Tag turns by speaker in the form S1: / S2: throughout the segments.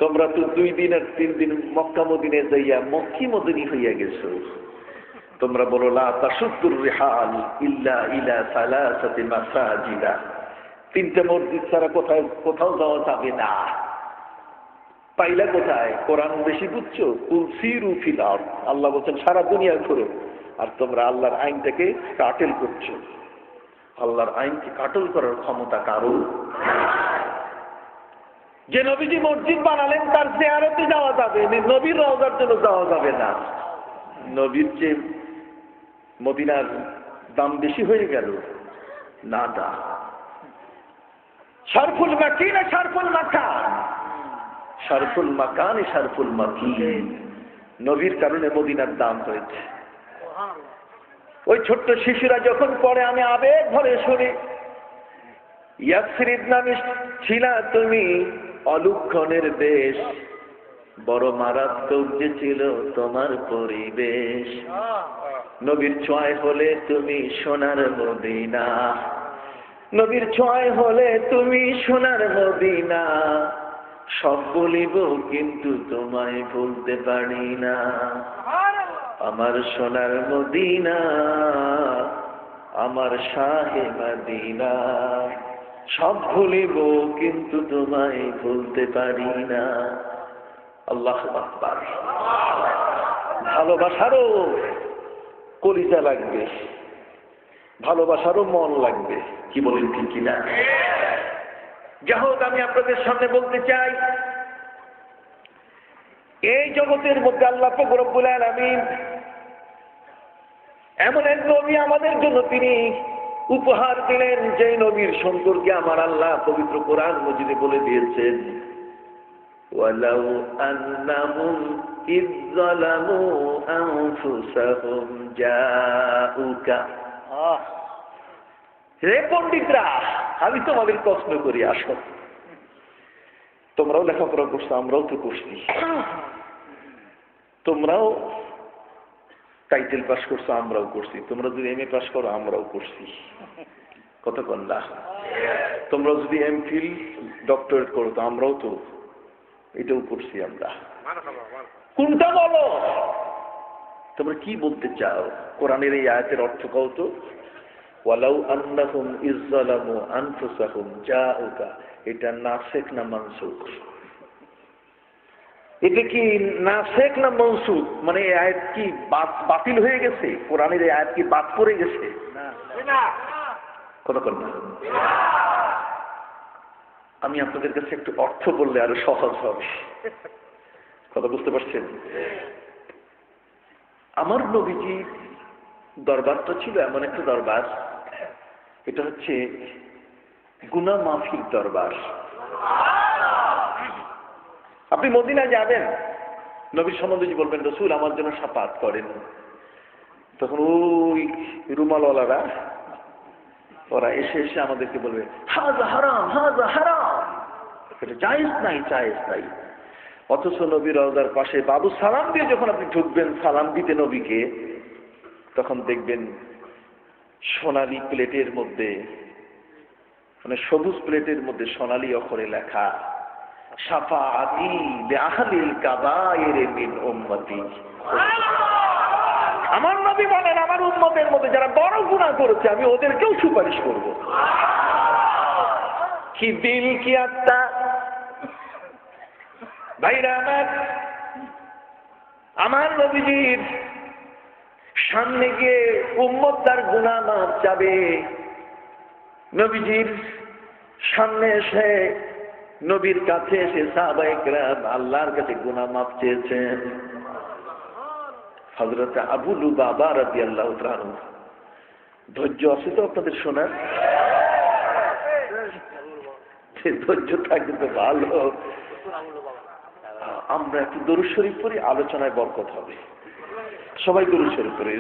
S1: তোমরা তো 2 দিন আর 3 দিন মক্কা মদিনায় যাইয়া মক্কি মদিনী হইয়া গেছো। তোমরা বলো লা তাশুদ্দুর রিহাল ইল্লা ইলা সালাসাতি মাসাজিদা, 3টা মসজিদ ছাড়া কোথাও যাওয়া যাবে না। পাইলা কোথায়? কোরআন বেশি বুঝছো? কুল সিরু ফিল আরদ, আল্লাহ বলেন সারা দুনিয়া ঘুরো, আর তোমরা আল্লাহর আইনটাকে কাটেল করছো। আল্লাহর আইনকে কাটল করার ক্ষমতা কারো। যে নবীজি মসজিদ বানালেন তার জিয়ারতে যাওয়া যাবে, নবীর রওজার জন্য যাওয়া যাবে না। নবীর যে মদিনার দাম বেশি হয়ে গেল না। দা শরফুল মাকিন শরফুল মাকান, শরফুল মাকান শরফুল মাকিন, নবীর কারণে মদিনার দাম হয়েছে। ওই ছোট্ট শিশুরা যখন পড়ে আমি আবেগ ভরে শুনি, ইয়াসরিব নামে ছিলা তুমি অলুক্ষণের দেশ, বড় মারাত্মক যে ছিল তোমার পরিবেশ। নবীর ছোঁয়ায় হলে তুমি সোনার মদিনা, নবীর ছোঁয়ায় হলে তুমি সোনার মদিনা। সব বলিব কিন্তু তোমায় ভুলতে পারি না, আমার সোনার মদিনা, আমার শাহে মদিনা। সব ভুলিব কিন্তু তোমায় ভুলতে পারি না। আল্লাহু আকবার। ভালোবাসারও কলিজা লাগবে, ভালোবাসারও মন লাগবে, কি বলেন ঠিক কিনা? যাই হোক, আমি আপনাদের সামনে বলতে চাই, এই জগতের মধ্যে আল্লাহ পাক রব্বুল আলামিন এমন এক নবী আমাদের জন্য তিনি উপহার দিলেন, যে নবীর সম্পর্কে আমার আল্লাহ পবিত্র কোরআন মজিদে বলে দিয়েছেন, ওয়ালাউ আন্নাহুম ইয যালামু আনফুসাহুম জাউকা। হে পণ্ডিতরা, আমি তোমাদের প্রশ্ন করি, আসো, তোমরাও লেখাপড়া করছো, আমরাও তো করছি, তোমরাও টাইটেল পাস করছো, আমরাও করছি, তোমরা যদি এমএ পাস করো আমরাও করছি, কতক্ষণ না? তোমরা যদি এমফিল ডক্টরেট করো তো আমরাও তো এটাও করছি। আমরা কোনটা বলো? তোমরা কি বলতে চাও? কোরআনের এই আয়াতের অর্থ কও তো। ওয়ালাউ আন্নাহুম ইয যালামু আনফুসাহুম জাউকা, এটা নাসিখ না মানসুখ? এটা কি নাসিখ না মানসুখ? মানে এই আয়াত কি বাতিল হয়ে গেছে? কোরআনের এই আয়াত কি বাদ পড়ে গেছে? না। কতক্ষণ না? আমি আপনাদের কাছে একটু অর্থ বললে আরো সহজ হবে, কথা বুঝতে পারছেন? আমার নবীজি দরবারটা ছিল এমন একটা দরবার, এটা হচ্ছে গুনাহ মাফির দরবার। আপনি মদিনায় যাবেন, নবীর সম্বন্ধে বলবেন রাসূল আমার জন্য শাফাআত করেন, তখন ওই রুমালওয়ালারা ওরা এসে এসে আমাদেরকে বলবে হাজা হারাম, হাজা হারাম, এটা জায়েজ নাই, জায়েজ নাই। অথচ নবীর রওজার পাশে বাবু সালাম দিয়ে যখন আপনি ঢুকবেন সালাম দিতে নবীকে, তখন দেখবেন সোনালী প্লেটের মধ্যে, মানে সবুজ প্লেটের মধ্যে সোনালী অক্ষরে লেখা শাফাআতি বিআহলিল কাবায়ের মিন উম্মতি। আমার নবী বলেন আমার উম্মতের মধ্যে যারা বড় গুনাহ করেছে আমি ওদেরকেও সুপারিশ করব। কি দিল কি আত্মা! ভাইরা আমার নবীজির সামনে গিয়ে উম্মত তার গুনাহ মাফ চাবে, নবীজির সামনে এসে নবীর কাছে এসে সাহাবায়ে কেরাম আল্লাহর কাছে গুনাহ মাফ চেয়েছেন। হযরত আবু লুবাবা রাদিয়াল্লাহু তাআলা, ধৈর্য আছে তো আপনাদের শোনার? ধৈর্য থাকলে তো ভালো। আমরা একটু দরুদ শরীফ পড়ি, আলোচনায় বরকত হবে। সবাই দরুদ শরীফ পড়ি।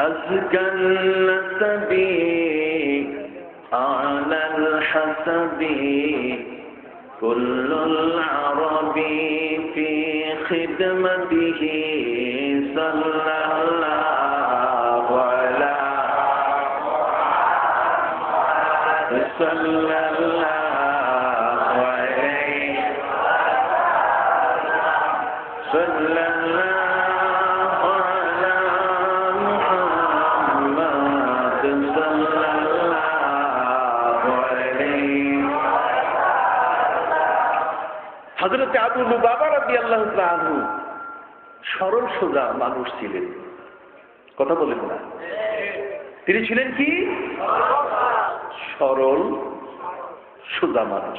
S1: أزكى النسب أعلى الحسب كل العرب في خدمته صلى الله على صلى الله عليه صلى الله على محمد صلى الله عليه হযরত আবু লুবাবা রাদিয়াল্লাহু তাআলা আনহু সরল সোজা মানুষ ছিলেন, কথা বলেন না? তিনি ছিলেন কি? সরল সোজা মানুষ।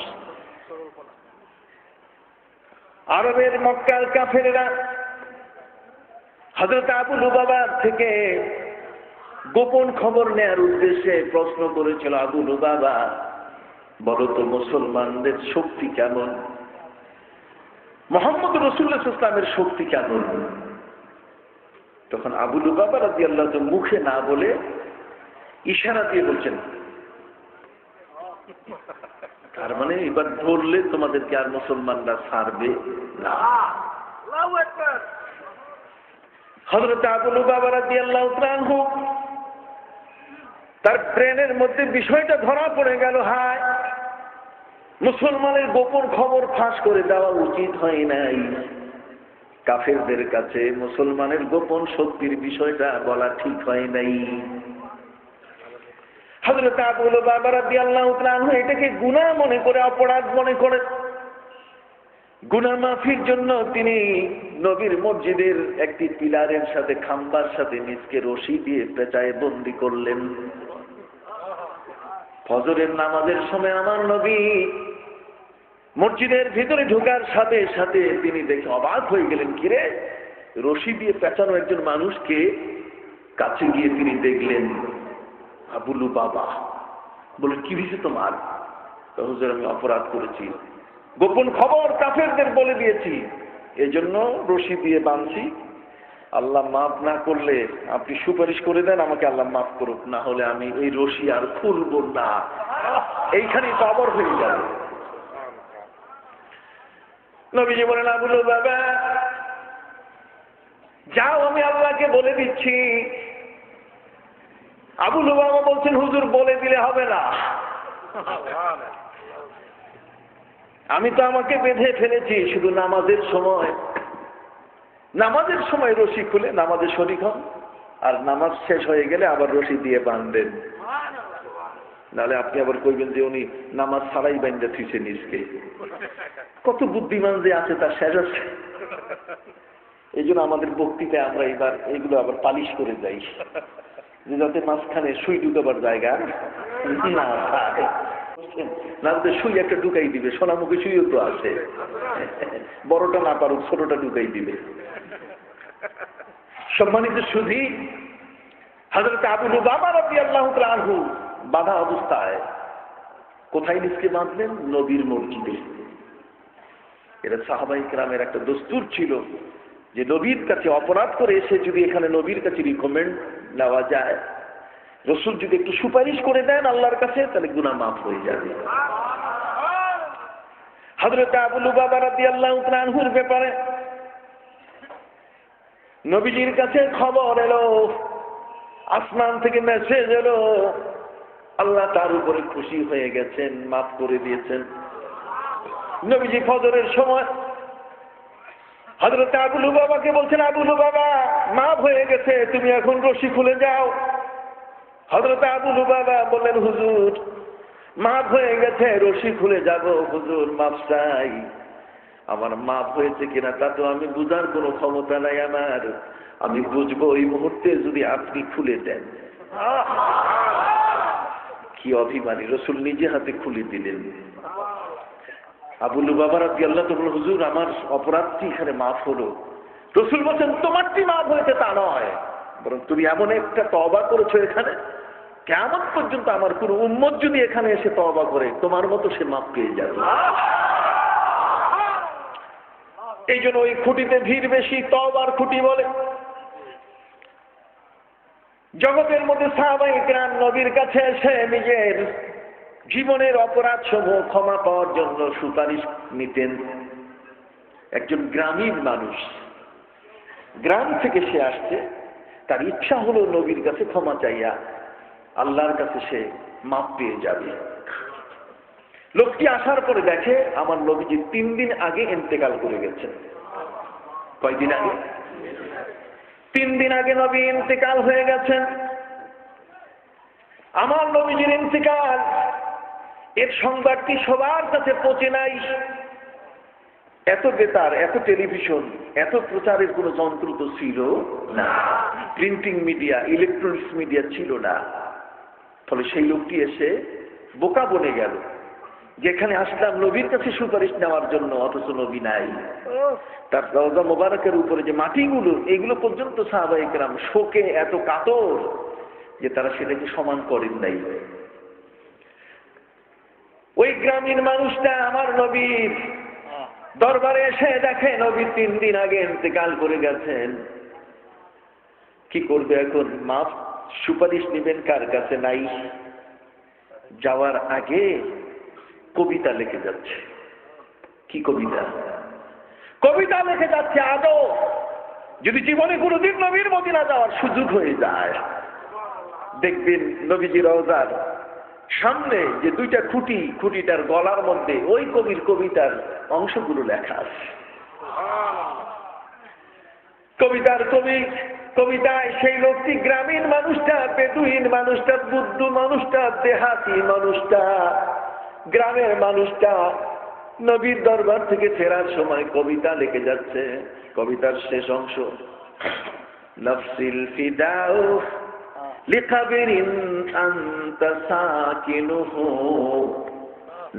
S1: আরবের মক্কার কাফেরেরা হযরত আবু লুবাবা থেকে গোপন খবর নেয়ার উদ্দেশ্যে প্রশ্ন করেছিল, আবু লুবাবা বলো তো মুসলমানদের শক্তি কেমন, মুহাম্মদ রাসূলুল্লাহ সাল্লাল্লাহু আলাইহি ওয়াসাল্লামের শক্তি কেমন? তখন আবু লুবাবা রাদিয়াল্লাহু তাআলা মুখে না বলে ইশারা দিয়ে বলছেন, তার মানে এবার ধরলে তোমাদেরকে আর মুসলমানরা ছাড়বে না। হযরত আবু লুবাবা রাদিয়াল্লাহু তাআলা তার ব্রেনের মধ্যে বিষয়টা ধরা পড়ে গেল, হায় মুসলমানের গোপন খবর ফাঁস করে দেওয়া উচিত হয় নাই, কাফেরদের কাছে মুসলমানের গোপন শক্তির বিষয়টা বলা ঠিক হয় নাই। হযরত আবু লুবাবা রাদিয়াল্লাহু তাআলা এটাকে গুনাহ মনে করে, অপরাধ মনে করে, গুনাহ মাফির জন্য তিনি নবীর মসজিদের একটি পিলারের সাথে, খাম্বার সাথে নিজকে রশি দিয়ে পেঁচায় বন্দী করলেন। ফজরের নামাজের সময় আমার নবী মসজিদের ভিতরে ঢোকার সাথে সাথে তিনি দেখে অবাক হয়ে গেলেন, কিরে রশি দিয়ে পেঁচানো একজন মানুষকে, কাছে গিয়ে তিনি দেখলেন আবু লুবাবা। বলেন কি হয়েছে তোমার? হুজুর আমি অপরাধ করেছি, গোপন খবর কাফেরদের বলে দিয়েছি, এজন্য রশি দিয়ে বাঁধছি, আল্লাহ মাফ না করলে আপনি সুপারিশ করে দেন আমাকে আল্লাহ মাফ করুক, না হলে আমি এই রশি আর খুলব না, এইখানেই কবর হয়ে যাবে। নবীজি বলেন আবু লুবাবা যাও আমি আল্লাহকে বলে দিচ্ছি। আবু লুবাবা বলছেন হুজুর বলে দিলে হবে না, আমি তো আমাকে বেঁধে ফেলেছি, শুধু নামাজের সময় রশি খুলে নামাজে শরীক হন, আর নামাজ শেষ হয়ে গেলে আবার রশি দিয়ে বাঁধবেন, নাহলে আপনি আবার কইবেন যে উনি নামাজ ছাড়াই বাঁধতে থুইছে নিজকে। কত বুদ্ধিমান যে আছে তার শেষ আছে। এই জন্য আমাদের বক্তৃতায় আমরা এবার এগুলো আবার পালিশ করে যাই, যে যাতে মাঝখানে সুই ঢুকাবার জায়গা না থাকে, না হলে সুই একটা ঢুকাই দিবে, সোনামুখী সুইও তো আছে, বড়টা না পারুক ছোটটা ঢুকাই দিবে। সম্মানিত সুধী, হযরত আবু লুবাবা রাদিয়াল্লাহু তাআলা আনহু বাধা অবস্থায় কোথায় নিজকে বাঁধলেন? নবীর মসজিদে। এটা সাহাবায়ে কেরামের একটা দস্তুর ছিল যে নবীর কাছে অপরাধ করে এসে যদি এখানে নবীর কাছে রিকমেন্ড নেওয়া যায়, রাসূল যদি একটু সুপারিশ করে দেন আল্লাহর কাছে, তাহলে গুনাহ মাফ হয়ে যাবে। হযরত আবু লুবাবা রাদিয়াল্লাহু তাআলা আনহুর ব্যাপারে নবীজির কাছে খবর এলো, আসমান থেকে মেসেজ এলো, আল্লাহ তার উপরে খুশি হয়ে গেছেন, মাফ করে দিয়েছেন। নবীজি ফজরের সময় হযরত আবু লুবাবাকে বলছেন, আবু লুবাবা মাফ হয়ে গেছে, তুমি এখন রশি খুলে যাও। হযরত আবু লুবাবা বললেন, হুজুর মাফ হয়ে গেছে, রশি খুলে যাব, হুজুর মাফ চাই। আমার মাফ হয়েছে কিনা তা তো আমি বুঝার কোনো ক্ষমতা নাই আমার, আমি বুঝবো ওই মুহূর্তে যদি আপনি খুলে দেন। কি অভিমানী, রাসূল নিজে হাতে খুলে দিলেন। আবু লুবাবা রাদিয়াল্লাহু তাআলা, হুজুর আমার অপরাধটি এখানে মাফ হলো। রাসূল বলেন, তোমারটি মাফ হয়েছে তা নয়, বরং তুমি এমন একটা তওবা করেছো এখানে, কিয়ামত পর্যন্ত আমার কোন উম্মত যদি এখানে এসে তওবা করে তোমার মতো সে মাফ পেয়ে যাবে। এই জন্য ওই খুঁটিতে ভিড় বেশি, তওবার খুঁটি বলে। জগতের মধ্যে সাহাবায়ে কেরাম নবীর কাছে এসে নিজের জীবনের অপরাধ সমূহ ক্ষমা পাওয়ার জন্য সুপারিশ নিতেন। একজন গ্রামীণ মানুষ, গ্রাম থেকে সে আসছে, তার ইচ্ছা হলো নবীর কাছে ক্ষমা চাইয়া আল্লাহর কাছে সে মাপ পেয়ে যাবে। লোকটি আসার পরে দেখে আমার নবীজি 3 দিন আগে ইন্তেকাল করে গেছেন। কয়দিন আগে? 3 দিন আগে নবী ইন্তেকাল হয়ে গেছেন। আমার নবীজির ইন্তেকাল, এর সংবাদটি সবার কাছে পৌঁছে নাই। এত বেতার, এত টেলিভিশন, এত প্রচারের কোনো যন্ত্র তো ছিল না, প্রিন্টিং মিডিয়া, ইলেকট্রনিক্স মিডিয়া ছিল না। ফলে সেই লোকটি এসে বোকা বনে গেল, যেখানে আসলাম নবীর কাছে সুপারিশ নেওয়ার জন্য, অথচ নবী নাই। তার রওজা মোবারকের উপরে যে মাটিগুলো, এগুলো পর্যন্ত সাহাবায়ে কেরাম শোকে এত কাতর যে তারা সেটাকে সমান করেন নাই। ওই গ্রামীণ মানুষটা আমার নবীর দরবারে এসে দেখে নবী 3 দিন আগে ইন্তেকাল করে গেছেন। কি করবে এখন? মাফ সুপারিশ নেবেন কার কাছে? নাই। যাওয়ার আগে কবিতা লিখে যাচ্ছে। কি কবিতা? কবিতা লিখে যাচ্ছে। আদৌ যদি জীবনে কোনোদিন নবীর মদিনা যাওয়ার সুযোগ হয়ে যায়, দেখবেন নবীজি রওজার সামনে যে 2টা খুঁটি, খুঁটিটার গলার মধ্যে ওই কবির কবিতার অংশগুলো লেখা আছে। কবিতার কবিতায় সেই লোকটি, গ্রামীণ মানুষটা, বেদুইন মানুষটা, বুদ্ধ মানুষটা, দেহাতি মানুষটা, গ্রামের মানুষটা নবীর দরবার থেকে ফেরার সময় কবিতা লিখে যাচ্ছে। কবিতার শেষ অংশ, নফসিল ফিদাউ লিকাবরিন আনতা সাকিনুহু,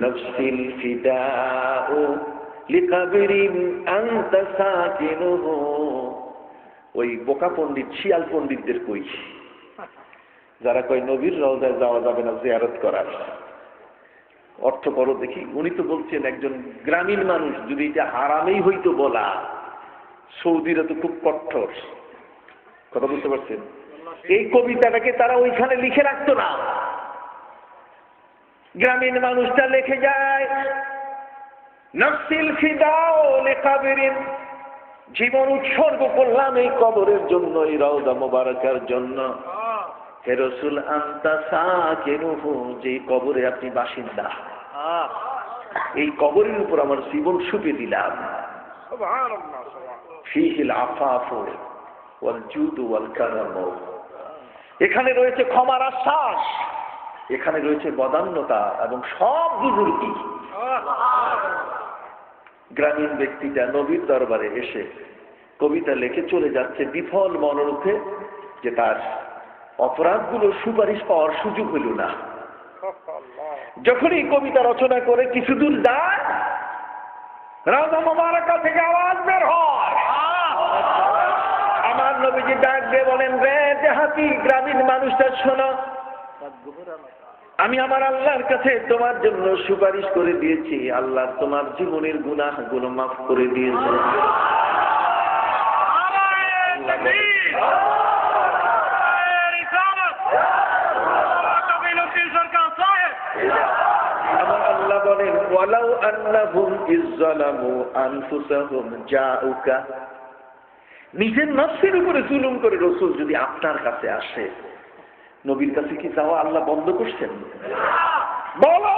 S1: নফসিল ফিদাউ লিকাবরিন আনতা সাকিনুহু। ওই বোকা পণ্ডিত, শিয়াল পণ্ডিতদের কই, যারা কয় নবীর রওজায় যাওয়া যাবে না জিয়ারত করার। অর্থ করো দেখি। উনি তো বলছেন একজন গ্রামীণ মানুষ, যদি এটা হারামেই হইতো বলা, সৌদিরা তো খুব কঠোর। কথা বুঝতে পারছেন? এই কবিতাটাকে তারা ওইখানে লিখে রাখতো না। গ্রামীণ মানুষটা লিখে যায়, নফসিল ফিদাউ লিকাবরিন, জীবন উৎসর্গ করলাম এই কবরের জন্য, এই রওজা মোবারকের জন্য। হে রাসূল আনতা সাকিনুহু, যে কবরে আপনি বাসিন্দা, এই কবরের উপর আমার জীবন সুপে দিলাম। সুবহানাল্লাহ। ফীহিল আফাফু ওয়াল জুদু ওয়াল কারাম, এখানে রয়েছে ক্ষমার আশ্বাস, এখানে রয়েছে বদান্যতা এবং সব দুর্নীতি। গ্রামীণ ব্যক্তিটা নবীর দরবারে এসে কবিতা লিখে চলে যাচ্ছে বিফল মনোরথে, যে তার অপরাধগুলো সুপারিশ পাওয়ার সুযোগ হইল না। যখনই কবিতা রচনা করে কিছু দূর যায়, রওজা মুবারাকা থেকে আওয়াজ বের হয়। আমার নবীজি ডাক দিয়ে বলেন, রে দেহাতি গ্রামীণ মানুষটা শোনো, আমি আমার আল্লাহর কাছে তোমার জন্য সুপারিশ করে দিয়েছি। আল্লাহ তোমার জীবনের গুনাহগুলো মাফ করে দিয়েছে। আমার আল্লাহ বলেন, ওয়ালাউ আন্নাহুম ইযযালামু আনফুসাহুম জাউকা, নিজের নফসের উপরে জুলুম করে রাসূল যদি আপনার কাছে আসে, নবীর কাছে কি যাওয়া আল্লাহ বন্ধ করছেন? বলো,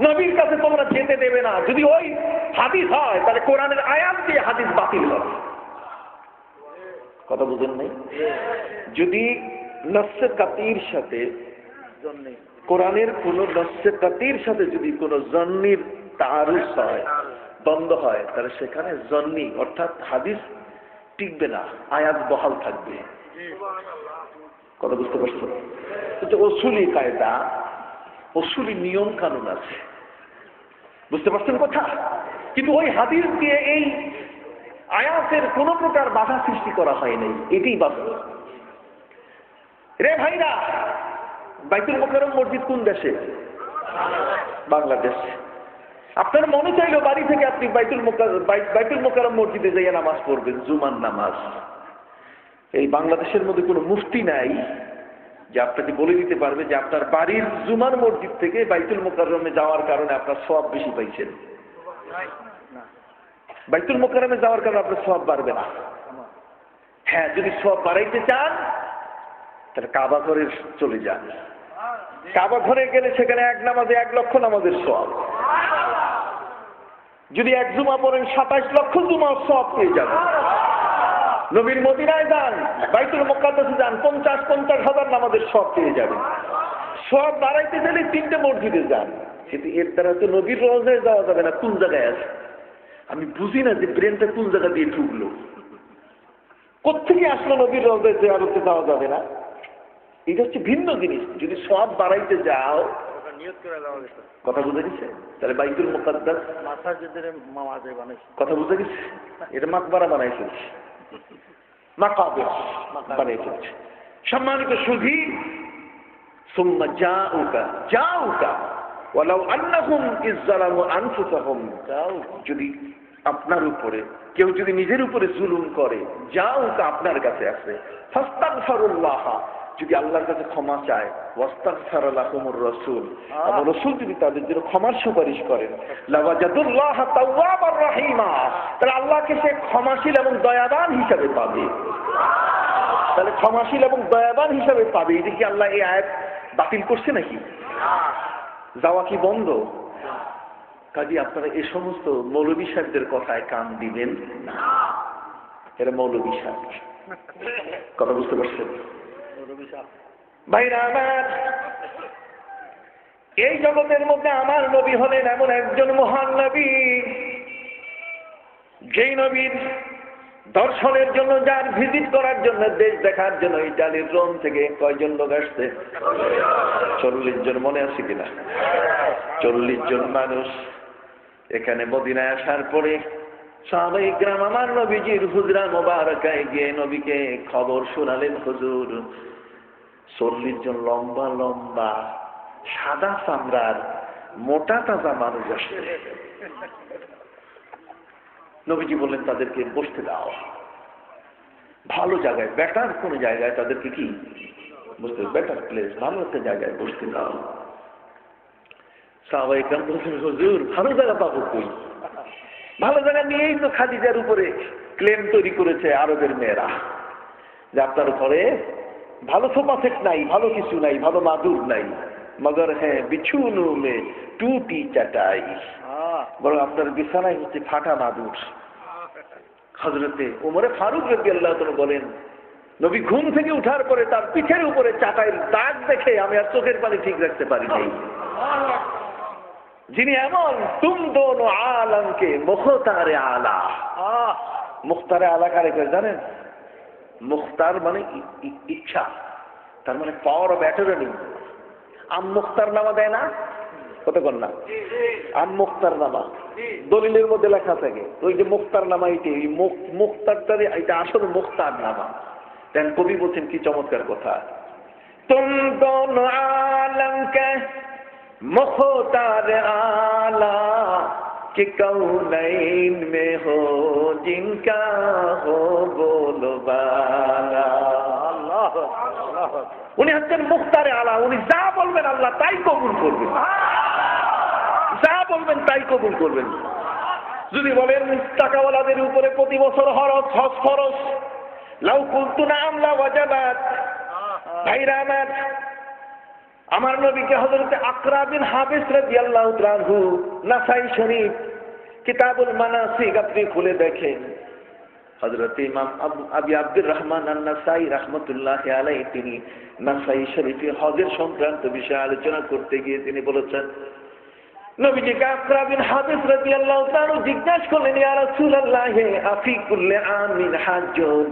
S1: নবীর কাছে তোমরা যেতে দেবে না। যদি ওই হাদিস হয়, তাহলে কোরআনের আয়াত দিয়ে হাদিস বাতিল হবে। কথা বুঝেন নাই? যদি নফসে কাতির সাথে, কোরআনের কোন নফসে কাতির সাথে যদি কোন জন্নির তারুজ হয়, দ্বন্দ্ব হয়, তাহলে সেখানে জন্নি অর্থাৎ হাদিস টিকবে না, আয়াত বহাল থাকবে। কথা বুঝতে পারছো? অসুলি কায়দা, অসুলি নিয়ম কানুন আছে, বুঝতে পারছেন কথা? কিন্তু ওই হাদিস দিয়ে এই আয়াতের কোন প্রকার বাধা সৃষ্টি করা হয় নাই, এটাই বাস্তব। রে ভাইরা, বাইতুল মোকাররম মসজিদ কোন দেশে? বাংলাদেশ। আপনার মনে চাইলো বাড়ি থেকে আপনি বাইতুল মোকাররম মসজিদে যাইয়া নামাজ পড়বেন, জুমার নামাজ। এই বাংলাদেশের মধ্যে কোনো মুফতি নাই যে আপনাকে বলে দিতে পারবে যে আপনার বাড়ির জুমার মসজিদ থেকে বাইতুল মুকাররমে যাওয়ার কারণে আপনার সওয়াব বেশি পাইছেন। বাইতুল মুকাররমে যাওয়ার কারণে আপনার সওয়াব বাড়বে না। হ্যাঁ, যদি সওয়াব বাড়াইতে চান তাহলে কাবা ঘরে চলে যান। কাবা ঘরে গেলে সেখানে এক নামাজে 1 লক্ষ নামাজের সওয়াব। যদি এক জুমা পড়েন 27 লক্ষ জুমার সওয়াব পেয়ে যাবেন। নবীর মদিনায় যান, বাইতুল মুকাদ্দাসে যান, 50,000 নামাজের সওয়াব পেয়ে যাবেন। সওয়াব বাড়াইতে গেলে 3টে মসজিদে যান, কিন্তু এর দ্বারা তো নবীর রওজায় যাওয়া যাবে না। কোন জায়গায় আছে আমি বুঝি না, যে ব্রেনটা কোন জায়গা দিয়ে ঢুকলো, কোত্থেকে আসলো নবীর রওজায় জিয়ারতে যাওয়া যাবে না। এটা হচ্ছে ভিন্ন জিনিস। যদি সওয়াব বাড়াইতে যাও, কথা বুঝে গেছে, তাহলে বাইতুল মুকাদ্দাস কথা বুঝে গেছে, এটা মাকবারা বানাই ফেলছে, মাকাবের বানাই ফেলছে। সম্মানিত সুধী, সুম্মা জাউকা ওয়ালাউ আন্নাহুম ইযযালামু আনফুসাহুম, যদি আপনার উপরে কেউ যদি নিজের উপরে জুলুম করে, জাউকা আপনার কাছে আসে, ফাস্তাগফিরুল্লাহ, যদি আল্লাহর কাছে ক্ষমা চায়, ওয়াস্তাগফার লাহুমুর রাসূল, এবং রাসূল যদি তাদের জন্য ক্ষমার সুপারিশ করেন, লাওয়াজাদুল্লাহ তাওয়াবার রহিমা, তাহলে আল্লাহকে সে ক্ষমাশীল এবং দয়াবান হিসাবে পাবে। তাহলে ক্ষমাশীল এবং দয়াবান হিসাবে পাবে। এটা কি আল্লাহ এই আয়াত বাতিল করছে নাকি? যাওয়া কি বন্ধ? কাজী আপনারা এই সমস্ত মৌলবী সাহেবদের কথায় কান দিবেন না। এরা মৌলবী সাহেব, কথা বুঝতে পারছেন ভাইরা আমার? এই জগতের মধ্যে আমার নবী হলেন এমন একজন মহান নবী, যেই নবীর দর্শনের জন্য, যার ভিজিট করার জন্য, দেশ দেখার জন্য ইটালির রোম থেকে কয়জন লোক আসছে? 40 জন, মনে আছে কিনা? 40 জন মানুষ এখানে মদিনায় আসার পরে সাহাবায়ে কিরাম আমার নবীজির হুজরা মোবারকায় গিয়ে নবীকে খবর শোনালেন, হুজুর 40 জন লম্বা লম্বা সাদা চামড়ার মোটা তাজা মানুষ আসছে। নবীজি বললেন তাদেরকে বসতে দাও, ভালো জায়গায়, বেটার কোন জায়গায় তাদেরকে কি বসতে, বেটার প্লেস, ভালো একটা জায়গায় বসতে দাও। সাহাবায়ে কেরাম বলছেন, হুজুর ভালো জায়গা পাবো কই? ভালো জায়গা নিয়েই তো খাদিজার উপরে ক্লেম তৈরি করেছে আরবের মেয়েরা, যে আপনার ঘরে ভালো সোফা সেট নাই, ভালো কিছু নাই, ভালো মাদুর নাই, মগর হ্যাঁ বিছুনু মে টুটি চাটাই, বরং আপনার বিছানায় হচ্ছে ফাটা মাদুর। হযরতে ওমরে ফারুক রাদিয়াল্লাহু তাআলা বলেন, নবী ঘুম থেকে উঠার পরে তার পিঠের উপরে চাটাইয়ের দাগ দেখে আমি আর চোখের পানি ঠিক রাখতে পারি নাই। যিনি এমন তুম দোনো আলমকে মুখতারে আলা, মুখতারে আলা কারে করে জানেন? মুখতার মানে ইচ্ছা, তার মানে পাওয়ার অফ অ্যাটর্নি। আম মুখতার নামা দেয় না, কতক্ষণ না আম মুখতার নামা দলিলের মধ্যে লেখা থাকে, ওই যে মুখতার নামা, এইটি মুখতারটারে, এটা আসলে মুখতার নামা। দেন কবি বলছেন কি চমৎকার কথা, তুম দোনো আলমকে मुख्तार आला कि कौनैन में हो जिनका हो बोलबाला। উনি হচ্ছেন মুখতারে আলা, উনি যা বলবেন আল্লাহ তাই কবুল করবেন, যা বলবেন তাই কবুল করবেন। যদি বলেন টাকাওয়ালাদের উপরে প্রতি বছর হজ ফরজ, লাউ কুলতু নাম লা ওয়াজাবাত। ভাইরা আমার নবীকে হযরত আকরা বিন হাবিস রাদিয়াল্লাহু তাআলা আনহু নাসাই শরীফ কিতাবুল মানাসিক আপনি খুলে দেখেন, হযরত ইমাম আবু আব্দুর রহমান আন-নাসাই রাহমাতুল্লাহি আলাইহি তিনি নাসাই শরীফে হজের সংক্রান্ত বিষয়ে আলোচনা করতে গিয়ে তিনি বলেছেন, নবীজিকে আকরা বিন হাবিস রাদিয়াল্লাহু তাআলা জিজ্ঞাসা করলেন, ইয়া রাসূলুল্লাহ আফি কুল্লি আমিন হাজ্জুন,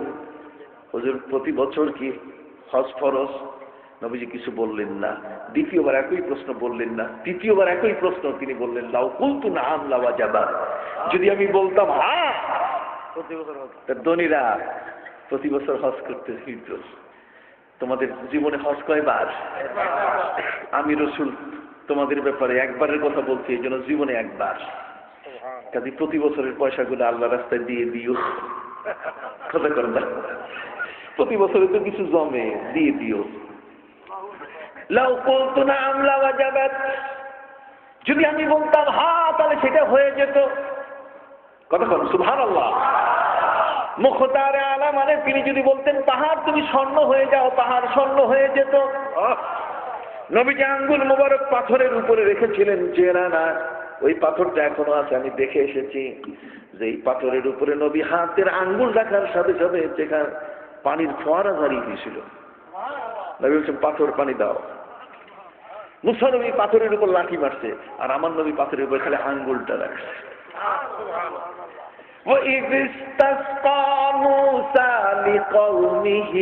S1: হুজুর প্রতি বছর কি হজ ফরজ? নবীজি কিছু বললেন না। দ্বিতীয়বার একই প্রশ্ন বললেন না। তৃতীয়বার একই প্রশ্ন, তিনি বললেন লাউ কুলতু নাম লা ওয়াজাবাত, যদি আমি বলতাম হ্যাঁ প্রতি বছর হজ, ধনীরা প্রতি বছর হজ করতে হইত। তোমাদের জীবনে হজ কয়বার? আমি রাসূল তোমাদের ব্যাপারে একবারের কথা বলছি, এই জন্য জীবনে একবার। কাজে প্রতি বছরের পয়সাগুলো আল্লাহ রাস্তায় দিয়ে দিও, কথা করেন না। প্রতি বছরে তো কিছু জমে, দিয়ে দিও। লাউ কুলতু না'আম লাওয়াজাবাত, যদি আমি বলতাম হ্যাঁ তাহলে সেটা হয়ে যেত। কথা বল সুবহানাল্লাহ। মুখতারে আলা মানে তিনি যদি বলতেন পাহাড় তুমি স্বর্ণ হয়ে যাও, পাহাড় স্বর্ণ হয়ে যেত। নবীজি আঙ্গুল মোবারক পাথরের উপরে রেখেছিলেন, চেরা না, ওই পাথরটা এখনো আছে, আমি দেখে এসেছি যে এই পাথরের উপরে নবী হাতের আঙ্গুল রাখার সাথে সাথে যেখানে পানির ফোয়ারা দাঁড়িয়ে গিয়েছিল। নবী বলছেন পাথর পানি দাও। মুসা নবী পাথরের উপর লাঠি মারছে, আর আমার নবী পাথরের উপর খালি আঙ্গুলটা রাখছে। وَإِذِ اسْتَسْقَى مُوسَى لِقَوْمِهِ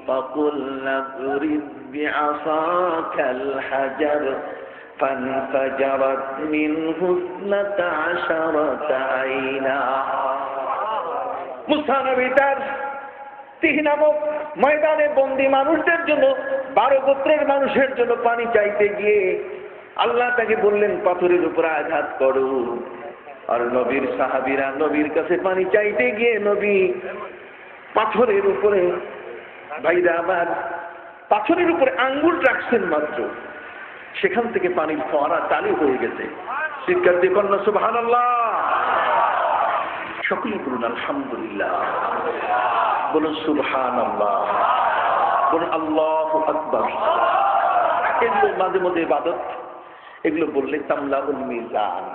S1: فَقُلْنَا اضْرِبْ بِعَصَاكَ الْحَجَرَ فَانْفَجَرَتْ مِنْهُ 12 عَيْنًا। মুসা নবী তার তিহ নামক ময়দানে বন্দী মানুষদের জন্য, 12 গোত্রের মানুষের জন্য পানি চাইতে গিয়ে আল্লাহ তাকে বললেন পাথরের উপর আঘাত করো। আর নবীর সাহাবীরা নবীর কাছে পানি চাইতে গিয়ে নবী পাথরের উপরে, ভাইরা আমার, পাথরের উপরে আঙ্গুল রাখছেন মাত্র, সেখান থেকে পানির ফোয়ারা চালু হয়ে গেছে। চিৎকার দিয়ে কন্যা সুবহানাল্লাহ। সকলেই বলুন আলহামদুলিল্লাহ, বলুন সুবহানাল্লাহ, বলুন আল্লাহু আকবার। এগুলো মাঝে মধ্যে ইবাদত, এগুলো বললে তামলাউল মিজান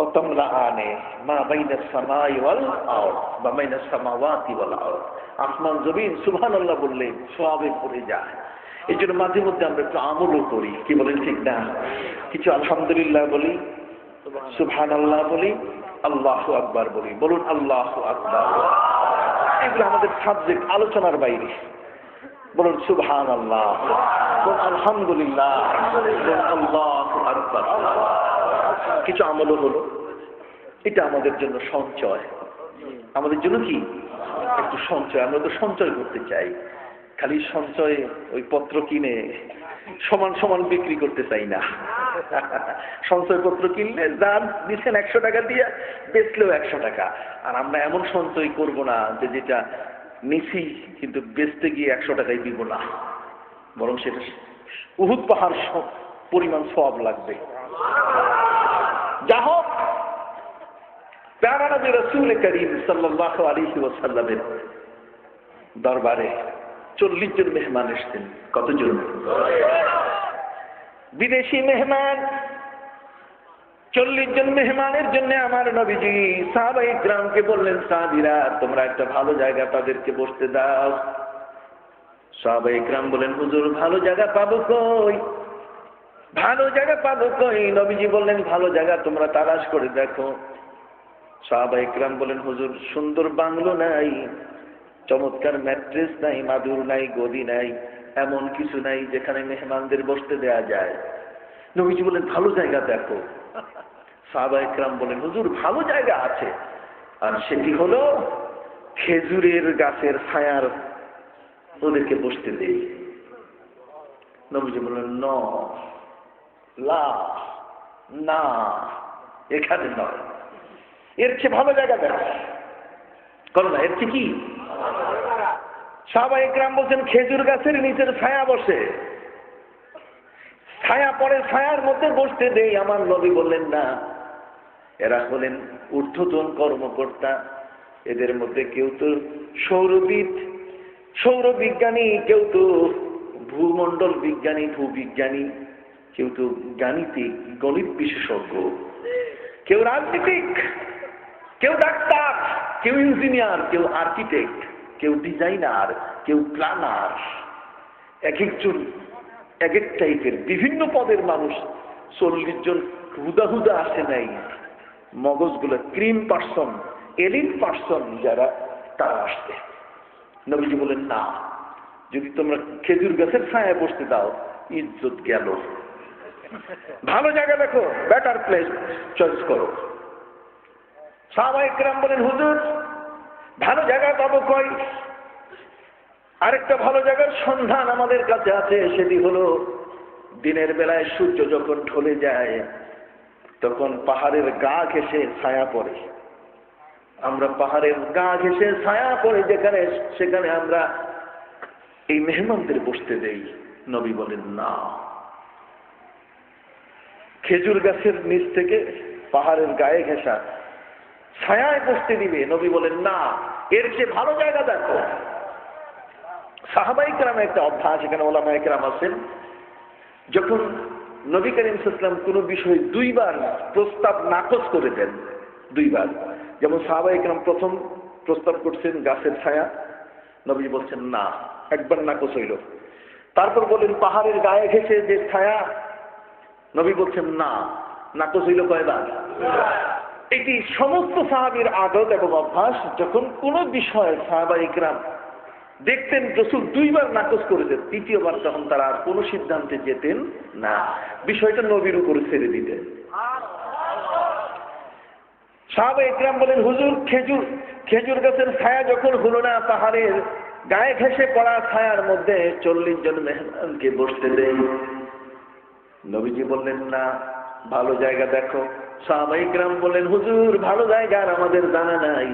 S1: ও তামলাআনে মা বাইনাস সামাই ওয়াল আরদ বা বাইনাস সামাওয়াতি ওয়াল আরদ। আসমান জমিন সুবহানাল্লাহ বললে সওয়াবে পড়ে যায়। এই জন্য মাঝে মধ্যে আমরা একটু আমলও করি, কি বলেন ঠিক না? কিছু আলহামদুলিল্লাহ বলি, সুবহানাল্লাহ বলি, আল্লাহু আকবার বলি। বলুন আল্লাহু আকবার। এগুলো আমাদের সাবজেক্ট, আলোচনার বাইরে। বলুন সুবহানাল্লাহ, বলুন আলহামদুলিল্লাহ, বলুন আল্লাহু আকবার। কিছু আমলও হলো, এটা আমাদের জন্য সঞ্চয়। আমাদের জন্য কি একটু সঞ্চয়, আমরা তো সঞ্চয় করতে চাই। খালি সঞ্চয় ওই পত্র কিনে সমান সমান বিক্রি করতে চাই না। সঞ্চয় পত্র কিনলে দাম দিচ্ছেন 100 টাকা দিয়ে, বেচলেও 100 টাকা। আর আমরা এমন সঞ্চয় করব না যে যেটা নিছি কিন্তু বেচতে গিয়ে 100 টাকাই দিব না, বরং সেটা উহুদ পাহাড় পরিমাণ সওয়াব লাগবে। যা হোক, প্যারা নবী রাসূল করিম সাল্লাল্লাহু আলাইহি ওয়াসাল্লামের দরবারে 40 জন মেহমান এসেছেন। কতজন? বিদেশি মেহমান। 40 জন মেহমানের জন্য আমার নবীজি সাহাবায়ে কিরামকে বললেন, সাহাবীরা তোমরা একটা ভালো জায়গা তাদেরকে বসতে দাও। সাহাবায়ে কিরাম বলেন, হুজুর ভালো জায়গা পাবো কই? ভালো জায়গা পাবো কই? নবীজি বললেন, ভালো জায়গা তোমরা তালাশ করে দেখো। সাহাবায়ে কিরাম বলেন, হুজুর সুন্দর বাংলো নাই, চমৎকার ম্যাট্রেস নাই, মাদুর নাই, গদি নাই, এমন কিছু নাই যেখানে মেহমানদের বসতে দেয়া যায়। নবীজি বলেন, ভালো জায়গা দেখো। সাহাবায়ে কিরাম বলেন, হুজুর ভালো জায়গা আছে, আর সেটি হলো খেজুরের গাছের ছায়ার ওদেরকে বসতে দেই। নবীজি বলেন, না, এখানে নয়, এর চেয়ে ভালো জায়গা দেখো। করো না, এর চেয়ে কি? সাহাবায়ে কিরাম বলছেন, খেজুর গাছের নিচের ছায়া বসে, ছায়া পড়ে, ছায়ার মধ্যে বসতে দেই। আমার নবী বললেন, না, এরা হলেন ঊর্ধ্বতন কর্মকর্তা। এদের মধ্যে কেউ তো সৌরবিদ, সৌরবিজ্ঞানী, কেউ তো ভূমণ্ডল বিজ্ঞানী, ভূবিজ্ঞানী, কেউ তো গাণিতিক, গণিত বিশেষজ্ঞ, কেউ রাজনীতিক, কেউ ডাক্তার, কেউ ইঞ্জিনিয়ার, কেউ আর্কিটেক্ট, কেউ ডিজাইনার, কেউ প্ল্যানার। এক একজন এক এক টাইপের বিভিন্ন পদের মানুষ। 40 জন হুদা আসে নাই, মগজগুলো ক্রিম পার্সন, এলিট পার্সন যারা, তারা আসছে। নবীজি বলেন, না, যদি তোমরা খেজুর গাছের ছায়ায় বসতে দাও ইজ্জত গেল। ভালো জায়গা দেখো, বেটার প্লেস চয়েস করো। সাহাবায়ে কিরাম বলেন, হুজুর ভালো জায়গা পাবো কই? আরেকটা ভালো জায়গার সন্ধান আমাদের কাছে আছে, সেটি হলো দিনের বেলায় সূর্য যখন ঢলে যায় তখন পাহাড়ের গা ঘেঁষে ছায়া পড়ে। আমরা পাহাড়ের গা ঘেঁষে ছায়া পড়ে যেখানে সেখানে আমরা এই মেহমানদের বসতে দেই। নবী বলেন না। খেজুর গাছের নিচ থেকে পাহাড়ের গায়ে ঘেঁষা ছায়ায় বসতে দিবে, নবী বলেন না, এর চেয়ে ভালো জায়গা দেখো। সাহাবায়ে কেরামের একটা অভ্যাস, এখানে ওলামায়ে কেরাম আছেন, যখন নবী করিম সাল্লাল্লাহু আলাইহি ওয়াসাল্লাম কোনো বিষয়ে দুইবার প্রস্তাব নাকচ করে দেন, দুইবার, যেমন সাহাবায়ে কেরাম প্রথম প্রস্তাব করছেন গাছের ছায়া, নবী বলছেন না, একবার নাকচ হইল। তারপর বলেন পাহাড়ের গায়ে ঘেঁষে যে ছায়া, নবী বলছেন না, নাকচ হইল কয়বার? এটি সমস্ত সাহাবীর আদত এবং অভ্যাস, যখন কোন বিষয়ে সাহাবায়ে কেরাম দেখতেন রাসূল দুইবার নাকচ করেছেন, তৃতীয়বার তখন তারা আর কোনো সিদ্ধান্তে যেতেন না, বিষয়টা নবীর উপরে ছেড়ে দিতেন। সাহাবায়ে কেরাম বলেন, হুজুর খেজুর গাছের ছায়া যখন হলো না, পাহাড়ের গায়ে ঘেঁষে পড়া ছায়ার মধ্যে 40 জন মেহমানকে বসতে দেন। নবীজি বললেন না, ভালো জায়গা দেখো। সাহাবায়ে কেরাম বলেন, হুজুর ভালো জায়গা আর আমাদের জানা নাই,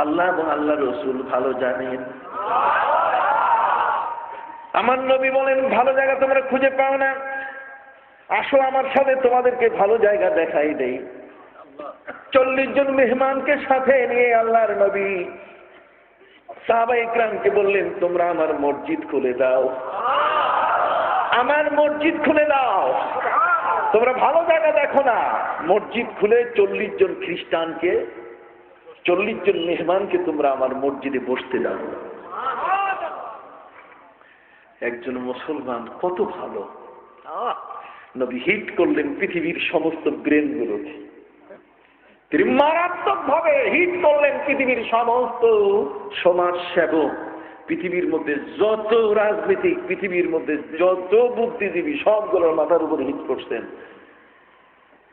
S1: আল্লাহ এবং আল্লাহ রসুল ভালো জানেন। আমার নবী বলেন, ভালো জায়গা তোমরা খুঁজে পাও না, আসো আমার সাথে তোমাদেরকে ভালো জায়গা দেখাই দেই। 40 জন মেহমানকে সাথে নিয়ে আল্লাহর নবী সাহাবায়ে কেরামকে বললেন, তোমরা আমার মসজিদ খুলে দাও, আমার মসজিদ খুলে দাও। তোমরা ভালো জায়গা দেখো না, মসজিদ খুলে 40 জন খ্রিস্টানকে, 40 জন মেহমানকে তোমরা আমার মসজিদে বসতে দাও। একজন মুসলমান কত ভালো, নবী হিট করলেন পৃথিবীর সমস্ত ব্রেন গুলোকে, তিনি মারাত্মক ভাবে হিট করলেন পৃথিবীর সমস্ত সমাজ সেবক, পৃথিবীর মধ্যে যত রাজনীতিক, পৃথিবীর মধ্যে যত বুদ্ধিজীবী, সবগুলোর মাথার উপর হিট করছেন।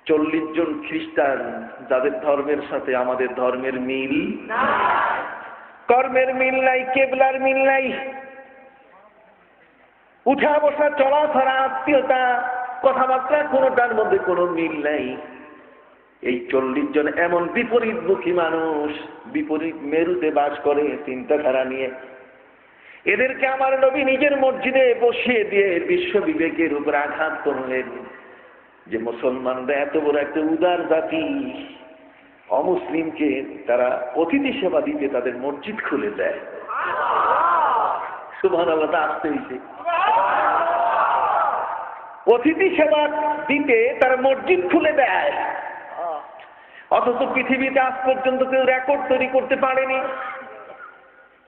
S1: 40 জন খ্রিস্টান, যাদের ধর্মের সাথে আমাদের ধর্মের মিল, কর্মের মিল নাই, কেবলার মিল নাই, উঠা বসা চলাফেরা আত্মীয়তা কথাবার্তা কোনোটার মধ্যে কোনো মিল নাই। এই 40 জন এমন বিপরীতমুখী মানুষ, বিপরীত মেরুতে বাস করে চিন্তাধারা নিয়ে, এদেরকে আমার নবী নিজের মসজিদে বসিয়ে দিয়ে বিশ্ব বিবেকের উপর আঘাত করলেন যে মুসলমানরা এত বড় একটা উদার জাতি, অমুসলিমকে তারা অতিথি সেবা দিতে তাদের মসজিদ খুলে দেয়। সুবহানাল্লাহ, তা আসতে হইছে, অতিথি সেবা দিতে তারা মসজিদ খুলে দেয়। অথচ পৃথিবীতে আজ পর্যন্ত কেউ রেকর্ড তৈরি করতে পারেনি,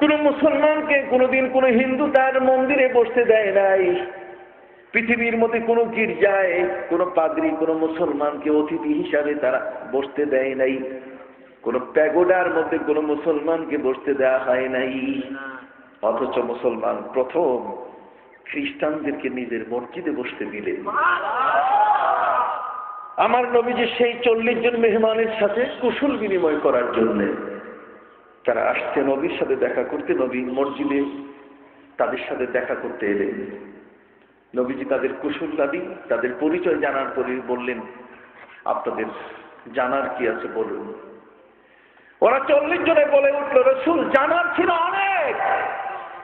S1: কোন মুসলমানকে কোনোদিন কোন হিন্দু তার মন্দিরে বসতে দেয় নাই, পৃথিবীর মধ্যে কোন গির্জায় কোন পাদ্রী কোন মুসলমানকে অতিথি হিসাবে তারা বসতে দেয় নাই, কোন প্যাগোডার মধ্যে কোন মুসলমানকে বসতে দেওয়া হয় নাই। অথচ মুসলমান প্রথম খ্রিস্টানদেরকে নিজের মসজিদে বসতে দিলেন। আমার নবীজি সেই 40 জন মেহমানের সাথে কুশল বিনিময় করার জন্য তারা আসছে নবীর সাথে দেখা করতে, নবী মসজিদে তাদের সাথে দেখা করতে এলেন। নবীজি তাদের কুশলাদি, তাদের পরিচয় জানার পরে বললেন, আপনাদের জানার কি আছে বলুন। ওরা 40 জনে বলে উঠল, রাসূল জানার ছিল অনেক,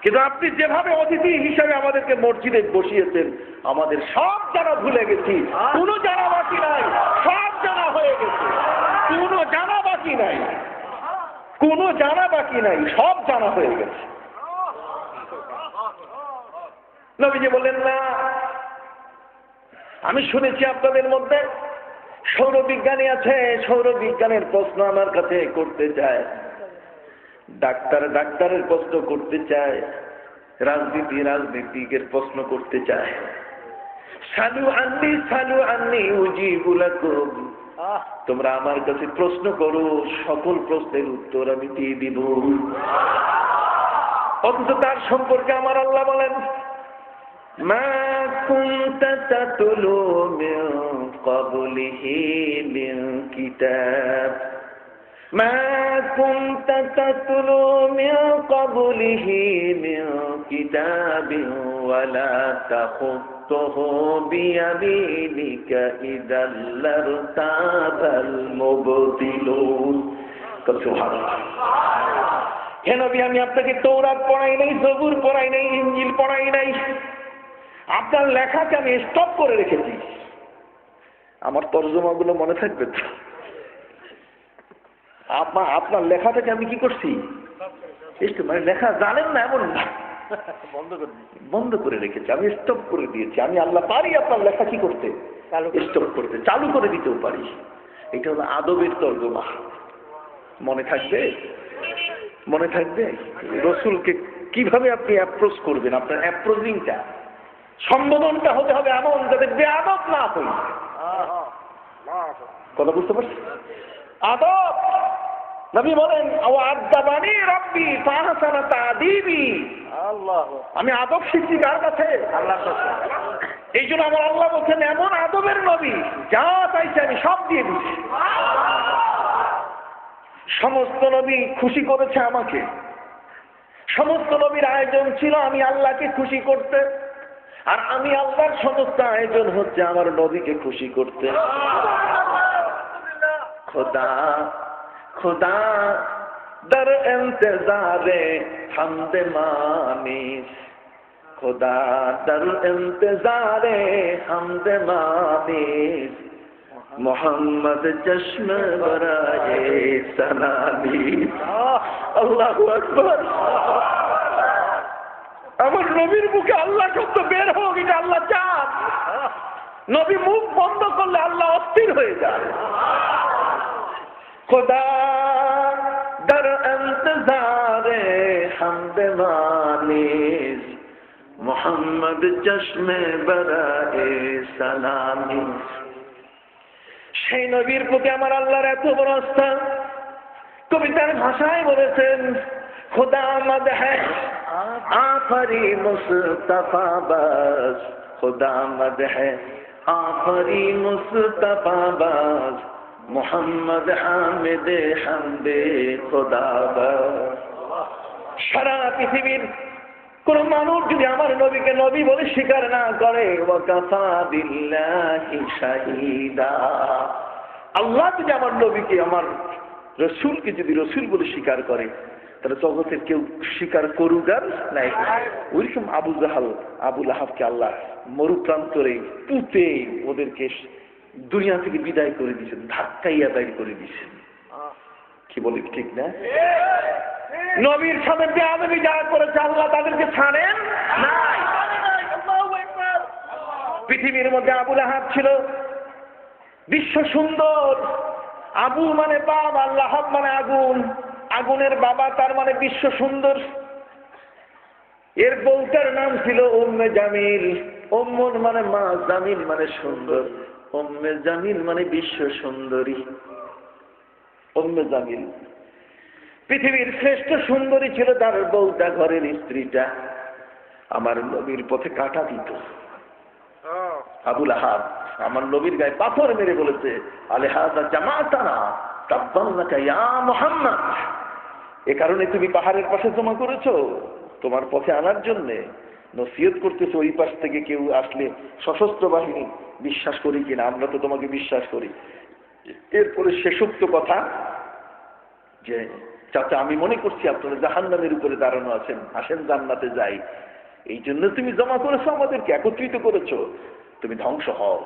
S1: কিন্তু আপনি যেভাবে অতিথি হিসাবে আমাদেরকে মসজিদে বসিয়েছেন, আমাদের সব জানা ভুলে গেছি, কোনো জানা বাকি নাই, সব জানা হয়ে গেছে, কোনো জানা বাকি নাই, কোনো জানা বাকি নাই, সব জানা হয়ে গেছে। নবীজি বললেন, না, আমি শুনেছি আপনাদের মধ্যে সৌরবিজ্ঞানী আছে, সৌরবিজ্ঞানের প্রশ্ন আমার কাছে করতে চায়, ডাক্তারের প্রশ্ন করতে চায়, রাজনীতিকের প্রশ্ন করতে চায়। সালু আন্নি উজিবু লাকুম, তোমরা আমার কাছে প্রশ্ন করো, সকল প্রশ্নের উত্তর আমি দিয়ে দিব। অথচ তার সম্পর্কে আমার আল্লাহ বলেন, মা কুনতা তাতলু মিন ক্বাবলিহি মিন কিতাব, মা কুনতা তাতলু মিন ক্বাবলিহি মিন কিতাবিন ওয়ালা তাখুতুহু বিয়ামিনিকা ইযাল লারতাবাল মুবতিলুন। সুবহানাল্লাহ। হে নবী, আমি আপনাকে তৌরাত পড়াই নাই, জবুর পড়াই নাই, ইনজিল পড়াই নাই, আপনার লেখাকে আমি স্টপ করে রেখেছি। আমার তর্জমাগুলো মনে থাকবে তো? আপনার লেখাটাকে আমি কি করছি? মানে লেখা জানেন না এমন না, বন্ধ করে রেখেছি, আমি স্টপ করে দিয়েছি। আমি আল্লাহ পারি আপনার লেখা কি করতে? স্টপ করতে, চালু করে দিতেও পারি। এটা হলো আদবের তর্জমা। মনে থাকবে? মনে থাকবে? রসুলকে কিভাবে আপনি অ্যাপ্রোচ করবেন, আপনার অ্যাপ্রোচিংটা, সম্বোধনটা হতে হবে এমন যাতে বেআদব না হই। কথা বুঝতে পারছি? আদব। নবী বলেন, আদাবানি রাব্বি ফাহসানা তাদিবি। আল্লাহ, আমি আদব শিখছি কার কাছে? আল্লাহর কাছে। এই জন্য আমার আল্লাহ বলছেন, এমন আদবের নবী, যা চাইছে আমি সব দিয়ে দিচ্ছি। সমস্ত নবী খুশি করেছে আমাকে। সমস্ত নবীর আয়োজন ছিল আমি আল্লাহকে খুশি করতে, আর আমি আল্লাহর সমস্ত আয়োজন হচ্ছে আমার নবীকে খুশি করতে। খোদা খোদা দর ইন্তজারে হামদে মানিস, খোদা দর ইন্তজারে হামদে মানিস, মোহাম্মদ চশ্ম বরায়ে সালামি। আল্লাহু আকবার। আমার নবীর মুখে আল্লাহ শব্দ বের হোক, এটা আল্লাহ চান। নবী মুখ বন্ধ করলে আল্লাহ অস্থির হয়ে যায়। খোদা দর ইন্তজারে হামদে মানিস, মোহাম্মদ চশ্মে বরায়ে সালামি। সেই নবীর প্রতি আমার আল্লাহর এত বড় আস্থা, কবিতার ভাষায় বলেছেন, খুদা মদহ আফরি মুস্তাফা বাস, খুদা মদহ আফরি মুস্তাফা বাস, মোহাম্মদ হামিদ হামদে খুদা বাস। সারা পৃথিবীর কোন মানুষ যদি আমার নবীকে নবী বলে স্বীকার না করে, ওয়াকাফা বিল্লাহি শাহিদা, আল্লাহ যদি আমার নবীকে, আমার রসুলকে যদি রসুল বলে স্বীকার করে, তাহলে জগতের কেউ স্বীকার করুক আর নাই। ওইরকম আবু জাহাল, আবু লাহাবকে আল্লাহ মরুপ্রান্তরে পুঁতে ওদেরকে দুনিয়া থেকে বিদায় করে দিয়েছেন, ধাক্কাইয়া দায়ী করে দিয়েছেন। কি বলি ঠিক না? নবীর সাথে বেয়াদবি যারা করেছে আল্লাহ তাদেরকে ছাড়েন নাই। পৃথিবীর মধ্যে আবু লাহাব ছিল বিশ্ব সুন্দর। আবু মানে বাপ, আর লাহাব মানে আগুন, আগুনের বাবা, তার মানে বিশ্ব সুন্দর। এর বউটার নাম ছিল উম্মে জামিল। উম্মুন মানে মা, জামিল মানে সুন্দর, উম্মে জামিল মানে বিশ্ব সুন্দরী। উম্মে জামিল পৃথিবীর শ্রেষ্ঠ সুন্দরী ছিল তার বউটা, ঘরের স্ত্রীটা। আমার নবীর পথে কাঁটা দিত। আবু লাহাব আমার নবীর গায়ে পাথর মেরে বলেছে, আলেহাযা জামাতানা তাব্বাল্লাকা ইয়া মুহাম্মদ, এ কারণে তুমি পাহাড়ের পাশে জমা করেছো তোমার পথে আনার জন্যে, নসিহত করতেছো ওই পাশ থেকে কেউ আসলে সশস্ত্র বাহিনী বিশ্বাস করি কিনা, আমরা তো তোমাকে বিশ্বাস করি। এরপরে শেষোক্ত কথা যে, চাচা আমি মনে করছি আপনারা জাহান্নামের উপরে দাঁড়ানো আছেন, আসেন জান্নাতে যাই, এই জন্য তুমি জমা করেছো, আমাদেরকে একত্রিত করেছো, তুমি ধ্বংস হও।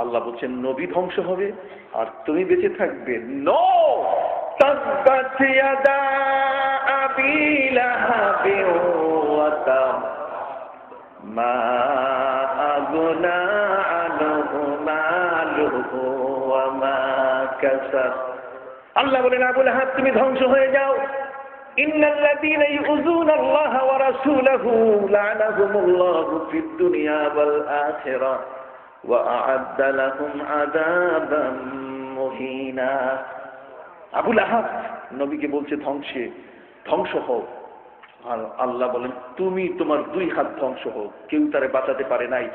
S1: আল্লাহ বলছেন নবী ধ্বংস হবে আর তুমি বেঁচে থাকবে। নো, তাব্বাত ইয়াদা আবি লাহাবিন ওয়া তাব, মা আগনা আনহু মালুহু ওয়া মা কাসাব। আল্লাহ বলেন, আবু লাহাব তুমি ধ্বংস হয়ে যাও। ইন্নাল্লাযীনা ইউযুনাল্লাহা ওয়া রাসূলাহু লা'নাহুমুল্লাহু ফিদ দুনিয়া ওয়াল আখিরাহ ওয়া আ'আদ্দা লাহুম আযাবাম মুহিনা। আবু লাহাব নবীকে বলছে ধ্বংস হও, আর আল্লাহ বলেন তুমি তোমার দুই হাত ধ্বংস হও। কেউ তারে বাঁচাতে পারে নাই।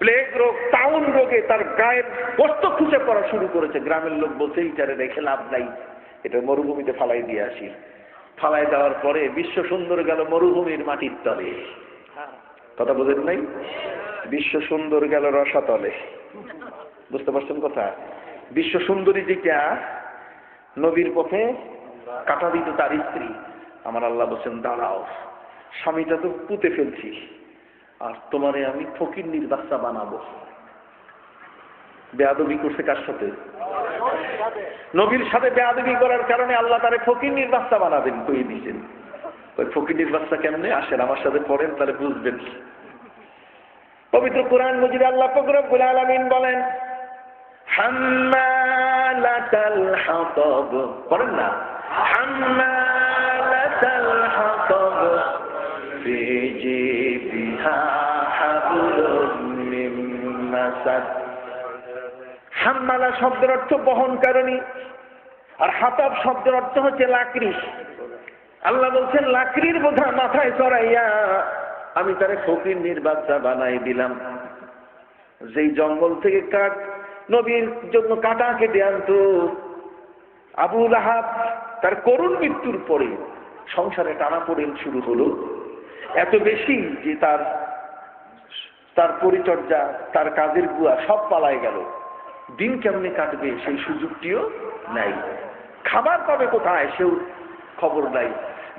S1: প্লেগ রোগ, টাউন রোগে তার গায়ের বস্ত্র খুঁজে পড়া শুরু করেছে। গ্রামের লোক বলছে এইটারে রেখে লাভ নাই, এটা মরুভূমিতে ফালাই দিয়ে আসি। ফালাই দেওয়ার পরে বিশ্ব সুন্দর গেল মরুভূমির মাটির তলে। কথা বোঝেন নাই? বিশ্ব সুন্দর গেল রসাতলে। বুঝতে পারছেন কথা? বিশ্ব সুন্দরী যেটা নবীর পথে কাটা দিত তার স্ত্রী। আমার আল্লাহ বলছেন দাঁড়াও, স্বামীটা তো পুঁতে ফেলছি, আর তোমারে আমি ফকিন্নির বাচ্চা বানাবো। বেয়াদবি করছে কার সাথে? নবীর সাথে বেয়াদবি করার কারণে আল্লাহ তারে ফকিন্নির বাচ্চা বানাবেন কই দিয়েছেন। ওই ফকিন্নির বাচ্চা কেমনে আসেন আমার সাথে পড়েন, তাহলে বুঝবেন। পবিত্র কোরআন মজিদে আল্লাহ পাক রব্বুল আলামিন বলেন হাম্মালাতাল হাতাব, পড়েন না, হাম্মালাতাল হাতাব ফি জিবিহা হাবলুম মিন মাসাদ। হাম্মালা শব্দের অর্থ বহনকারিণী, আর হাতাব শব্দের অর্থ হচ্ছে লাকড়ি। আল্লাহ বলছেন লাকড়ির বোঝা মাথায় চড়াইয়া আমি তারে ফকিন্নির বাচ্চা বানাই দিলাম। যেই জঙ্গল থেকে কাঠ নবীর জন্য কাটা কেটে আনতো আবু লাহাব, তার করুণ মৃত্যুর পরে সংসারে টানাপোড়েন শুরু হলো এত বেশি যে তার পরিচর্যা, তার কাজের বুয়া সব পালায় গেল। দিন কেমনে কাটবে সেই সুযোগটিও নাই, খাবার পাবে কোথায় সেও খবর নাই।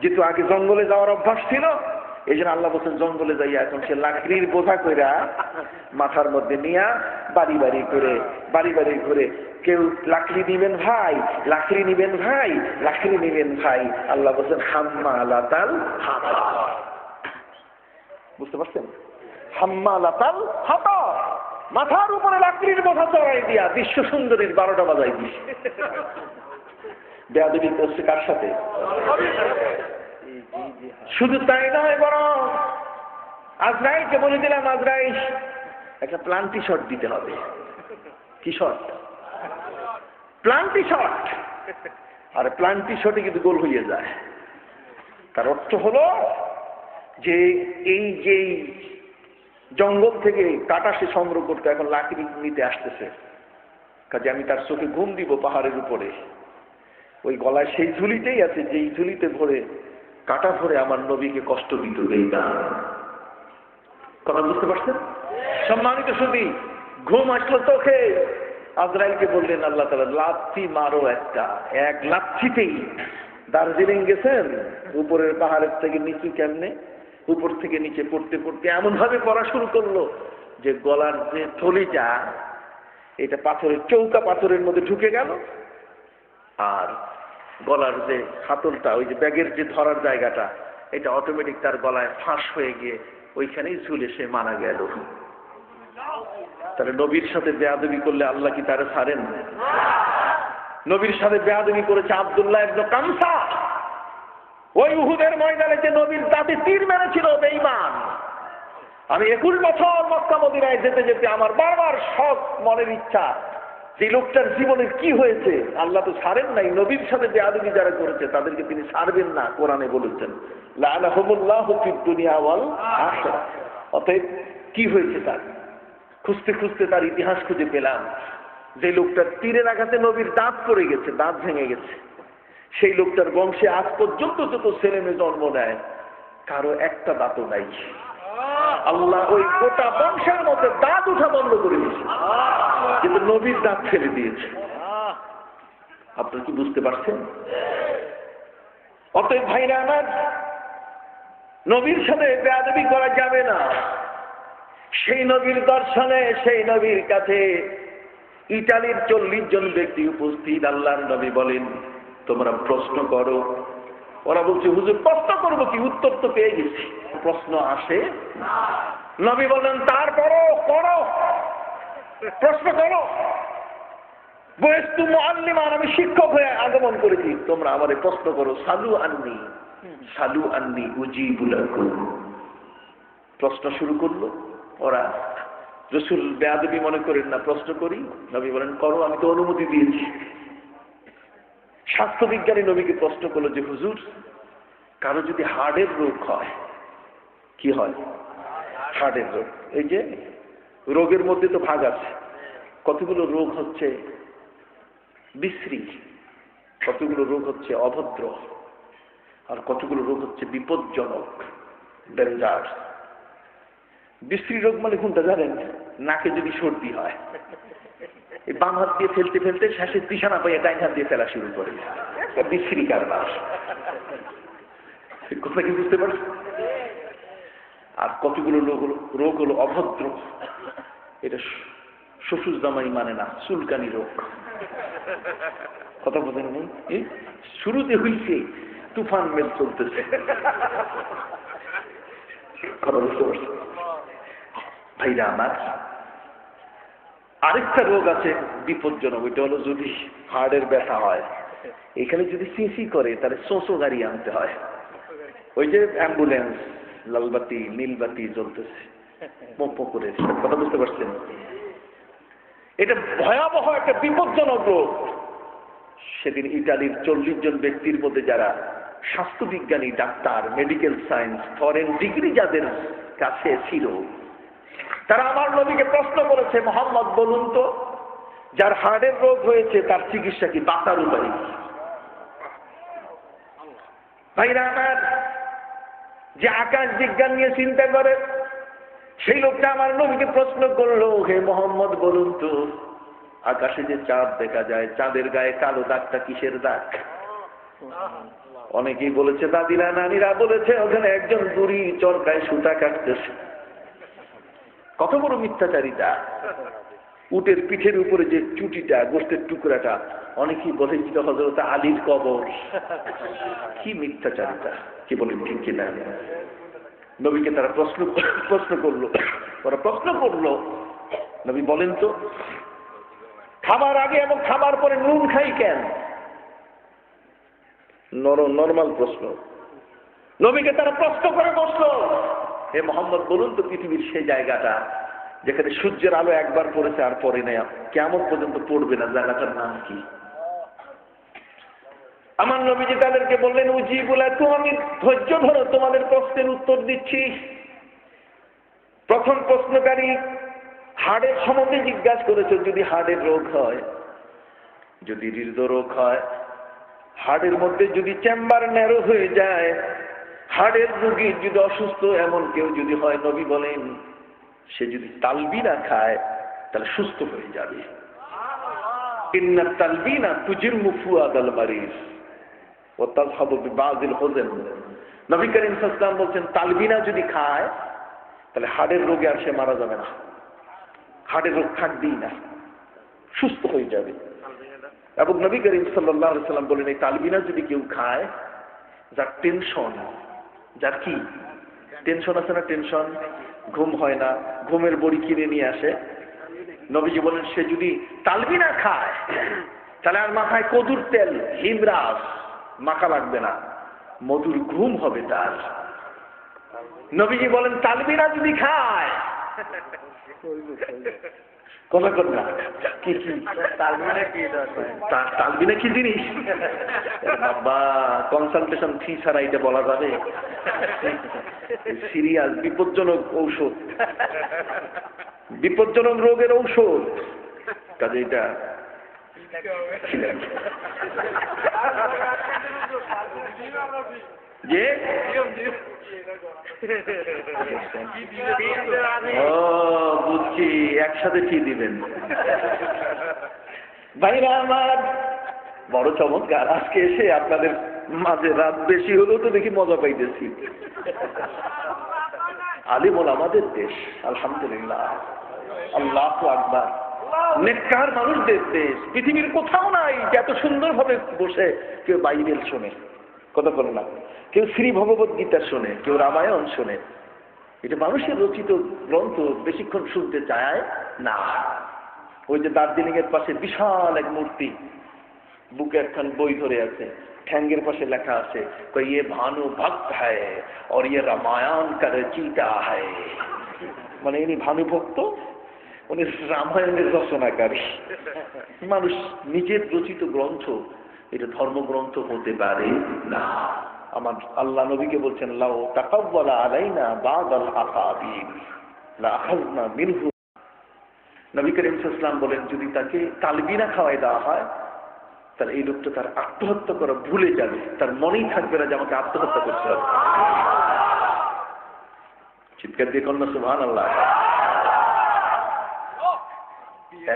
S1: যেহেতু আগে জঙ্গলে যাওয়ার অভ্যাস ছিল, এই জন্য আল্লাহ বলছেন জঙ্গলে যাইয়া এখন সে লাকড়ির বোঝা কইরা মাথার মধ্যে নিয়া বাড়ি বাড়ি করে কেউ লাকড়ি নিবেন ভাই, লাকড়ি নিবেন ভাই, লাকড়ি নিবেন ভাই। আল্লাহ বলছেন হাম্মালাতাল হাতাব। বুঝতে পারছেন? হাম্মালাতাল হাতাব, মাথার উপরে লাকড়ির বোঝা চড়াই দিয়া বিশ্ব সুন্দরীর 12টা বাজাই দিস। বেয়াদবি করছে কার সাথে? শুধু তাই নয়, বরং আজরাইলকে বলে দিলাম আজরাইল একটা প্লান্টি শট দিতে হবে। কি শট? Penalty shot. আর প্লান্টি শটে কিন্তু গোল হয়ে যায়। তার অর্থ হলো যে এই যে জঙ্গল থেকে কাটা সে সংগ্রহ করতে এখন লাকড়ি নিতে আসতেছে, কাজে আমি তার চোখে ঘুম দিব পাহাড়ের উপরে। ওই গলায় সেই ঝুলিতেই আছে যেই ঝুলিতে ভরে কাটা ভরে আমার নবীকে কষ্ট দিত এই না। কথা বুঝতে পারছেন? সম্মানিত সুধী, ঘুম আসলো চোখে। আজরাইলকে বললেন আল্লাহ তাআলা লাথি মারো একটা। এক লাথিতেই দার্জিলিং গেছেন, উপরের পাহাড়ের থেকে নিচু কেমনে, উপর থেকে নিচে পড়তে পড়তে এমন ভাবে পড়া শুরু করলো যে গলার যে থলিটা এটা পাথরের চৌকা পাথরের মধ্যে ঢুকে গেল, আর গলার যে হাতলটা ওই যে ব্যাগের যে ধরার জায়গাটা এটা অটোমেটিক তার গলায় ফাঁস হয়ে গিয়ে ওইখানেই ঝুলে সে মারা গেল। তাহলে নবীর সাথে বেয়াদবি করলে আল্লাহ কি তারে ছাড়েন? নবীর সাথে বেয়াদবি করেছে আব্দুল্লাহ ইবনে কামসা। ওই উহুদের ময়দানে যে নবীর দাঁতে তীর মেরেছিল বেঈমান। আমি 21 বছর মক্কা মদিনায় যেতে যেতে আমার বারবার শখ, মনের ইচ্ছা যে লোকটার জীবনের কি হয়েছে। আল্লাহ তো ছাড়েন নাই, নবীর সাথে বেয়াদবি যারা করেছে তাদেরকে তিনি ছাড়বেন না, কোরআনে বলেছেন লাআনাহুমুল্লাহু ফিদ দুনিয়া ওয়াল আখিরাহ। অতএব কি হয়েছে তার খুঁজতে খুঁজতে তার ইতিহাস খুঁজে পেলাম। যে লোকটার তীরের আঘাতে নবীর দাঁত পড়ে গেছে, দাঁত ভেঙে গেছে, সেই লোকটার বংশে আজ পর্যন্ত যত ছেলে মেয়ে জন্ম নেয় কারো একটা দাঁতও নাই। আল্লাহ ওই গোটা বংশের মধ্যে দাঁত উঠা বন্ধ করে দিয়েছে, কিন্তু নবীর দাঁত ফেলে দিয়েছে। আপনারা কি বুঝতে পারছেন? অতএব ভাইরা আমার, নবীর সাথে বেয়াদবি করা যাবে না। সেই নবীর দর্শনে, সেই নবীর কাছে ইটালির 40 জন ব্যক্তি উপস্থিত। আল্লাহর নবী বলেন তোমরা প্রশ্ন করো। ওরা বলছে হুজুর প্রশ্ন করবো কি, উত্তর তো পেয়ে গেছি, প্রশ্ন আসে না। নবী বলেন তারপরও করো, প্রশ্ন করো। বয়স্তু মুআল্লিমান, আমি শিক্ষক হয়ে আগমন করেছি, তোমরা আমারে প্রশ্ন করো। সালু আন্নি উজিবু লাকুম। প্রশ্ন শুরু করলো ওরা। রাসূল বেয়াদবি মনে করেন না, প্রশ্ন করি। নবী বলেন করো, আমি তো অনুমতি দিয়েছি। স্বাস্থ্য বিজ্ঞানী নবীকে প্রশ্ন করলো যে হুজুর, কারো যদি হার্টের রোগ হয়, কি হয়? হার্টের রোগ, এই যে রোগের মধ্যে তো ভাগ আছে, কতগুলো রোগ হচ্ছে বিশ্রী, কতগুলো রোগ হচ্ছে অভদ্র, আর কতগুলো রোগ হচ্ছে বিপজ্জনক, ডেঞ্জার। বিশ্রী রোগ মানে কোনটা জানেন? নাকে যদি সর্দি হয়, এই বাম হাত দিয়ে ফেলতে ফেলতে শেষে তৃষা না পাইয়া ডাইন হাত দিয়ে ফেলা শুরু করে, বিশ্রী কারবার। কথা কি বুঝতে পারছো? আর কতগুলো রোগ হলো অভদ্র, এটা শ্বশুর জামাই মানে না, চুলকানি রোগ। কথা বোঝেন নেই? শুরুতে হইছে তুফান মেল চলতেছে। কথা বুঝতে পারছো ভাইরা আমার? আরেকটা রোগ আছে বিপজ্জনক, ওইটা হলো যদি হার্টের ব্যথা হয়, এখানে যদি সিসি করে তাহলে সোঁসো গাড়ি আনতে হয়। ওই যে অ্যাম্বুলেন্স লালবাতি নীলবাতি জ্বলতেছে পম্প করে। কথা বুঝতে পারছেন? এটা ভয়াবহ একটা বিপজ্জনক রোগ। সেদিন ইটালির 40 জন ব্যক্তির মধ্যে যারা স্বাস্থ্যবিজ্ঞানী, doctor, medical science, foreign degree যাদের কাছে ছিল, তারা আমার নবীকে প্রশ্ন করেছে, মোহাম্মদ বলুন তো, যার হার্টের রোগ হয়েছে তার চিকিৎসা কি? বাঁচার উপায়? ভাইরা আমার, যে আকাশ বিজ্ঞান নিয়ে চিন্তা করে সেই লোকটা আমার নবীকে প্রশ্ন করলো, হে মোহাম্মদ বলুন তো, আকাশে যে চাঁদ দেখা যায়, চাঁদের গায়ে কালো দাগটা কিসের দাগ? অনেকেই বলেছে, দাদিরা নানিরা বলেছে ওখানে একজন বুড়ি চরকায় সুতা কাটতেছে। কত বড় মিথ্যাচারিতা! উটের পিঠের উপরে যে চুটিটা, গোষ্ঠের টুকরাটা, অনেকেই বলে হযরত আলীর কবর। কি মিথ্যাচারিতা! কি বলেন ঠিক কিনা? নবীকে তারা প্রশ্ন করলো, ওরা প্রশ্ন করলো, নবী বলেন তো, খাবার আগে এবং খাবার পরে নুন খাই কেন? নরমাল প্রশ্ন। নবীকে তারা প্রশ্ন করে বসলো, হে মোহাম্মদ বলুন তো, পৃথিবীর সেই জায়গাটা যেখানে সূর্যের আলো একবার পড়েছে আর পরে নেই, কিয়ামত পর্যন্ত পড়বে না, জায়গাটার নাম কি? আমার নবীজি তাদেরকে বললেন, উজিবুলা, আমি ধৈর্য ধরো, তোমাদের প্রশ্নের উত্তর দিচ্ছি। প্রথম প্রশ্নকারী হার্টের সম্বন্ধে জিজ্ঞাসা করেছে, যদি হার্টের রোগ হয়, যদি হৃদরোগ হয়, হার্টের মধ্যে যদি চেম্বার ন্যারো হয়ে যায়, হার্টের রোগীর যদি অসুস্থ এমন কেউ যদি হয়, নবী বলেন সে যদি তালবিনা খায় তাহলে সুস্থ হয়ে যাবে। ইন্নাত তালবিনা তুজিমু ফুআদাল মারিজ ওয়া তাযহাবু বিবাযিল হুযান। নবী করিম সাল্লাল্লাহু আলাইহি ওয়াসাল্লাম বলেন, তালবিনা যদি খায় তাহলে হার্টের রোগে আর সে মারা যাবে না, হার্টের রোগ থাকবেই না, সুস্থ হয়ে যাবে। এবং নবী করিম সাল্লাল্লাহু আলাইহি ওয়াসাল্লাম বলেন, এই তালবিনা যদি কেউ খায়, যার টেনশন, যার কি টেনশন আছে না, টেনশন, ঘুম হয় না, ঘুমের বড়ি কিনে নিয়ে আসে, নবীজি বলেন সে যদি তালবিনা খায় তাহলে আর মাথায় কদুর তেল, হিমরাস মাখা লাগবে না, মধুর ঘুম হবে তার। নবীজি বলেন তালবিনা যদি খায়, কথা কর না, কি কি তালবিনা কি জিনিস? বাবা, কনসালটেশন ফি ছাড়া এটা বলা যাবে? সিরিয়াস বিপজ্জনক ঔষধ, বিপজ্জনক রোগের ঔষধ, কাজে এটা যে বুঝছি, একসাথে কি দিবেন? ভাইরা আমার, বড় চমৎকার, আজকে এসে আপনাদের মাঝে রাত বেশি হলেও তো দেখি মজা পাইতেছি। আলিম ওলামাদের দেশ, আলহামদুলিল্লাহ, আল্লাহু আকবার। নেককার মানুষদের দেশ। পৃথিবীর কোথাও নাই যে এত সুন্দরভাবে বসে কেউ বাইবেল শোনে, কথা বলে না, কেউ শ্রী ভগবত গীতা শোনে, কেউ রামায়ণ শোনে। এটা মানুষের রচিত গ্রন্থ বেশিক্ষণ শুনতে চায় না। ওই যে দার্জিলিং এর পাশে বিশাল এক মূর্তি, বুকে একখান বই ধরে আছে, ঠ্যাঙ্গের পাশে লেখা আছে, ইয়ে ভানু ভক্ত হ্যায় और ये रामायण का रचयिता है। মানে ইনি ভানু ভক্ত, উনি রামায়ণের রচনাকারী। মানুষ নিজের রচিত গ্রন্থ, এটা ধর্মগ্রন্থ হতে পারে না। আমার আল্লাহ নবীকে বলছেন, লাউ তাকাব্বালা আলাইনা বাদাল আকাবির লা আখাযনা মিনহু। নবী করিম সাল্লাল্লাহু আলাইহি ওয়াসাল্লাম বলেন, যদি তাকে তালবিনা খাওয়াই দেওয়া হয় তাহলে এই লোকটা তার আত্মহত্যা করা ভুলে যাবে, তার মনেই থাকবে না যে আমাকে আত্মহত্যা করতে হবে। চিৎকার দিয়ে কন্যা সুবহানাল্লাহ।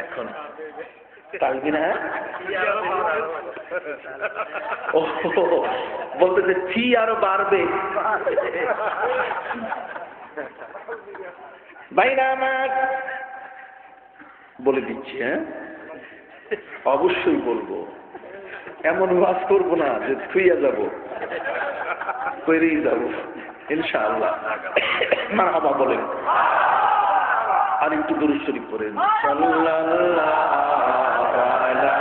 S1: এখন তালবিনা ও বলতেছে ফি আরো বাড়বে। ভাইরা আমার বলে দিচ্ছি, হ্যাঁ অবশ্যই বলবো, এমন ওয়াজ করবো না যে থুইয়া যাবো, করেই যাবো ইনশাআল্লাহ। মারহাবা বলেন, আর একটু দুরূদ শরীফ পড়েন। সাল্লাল্লাহু আলা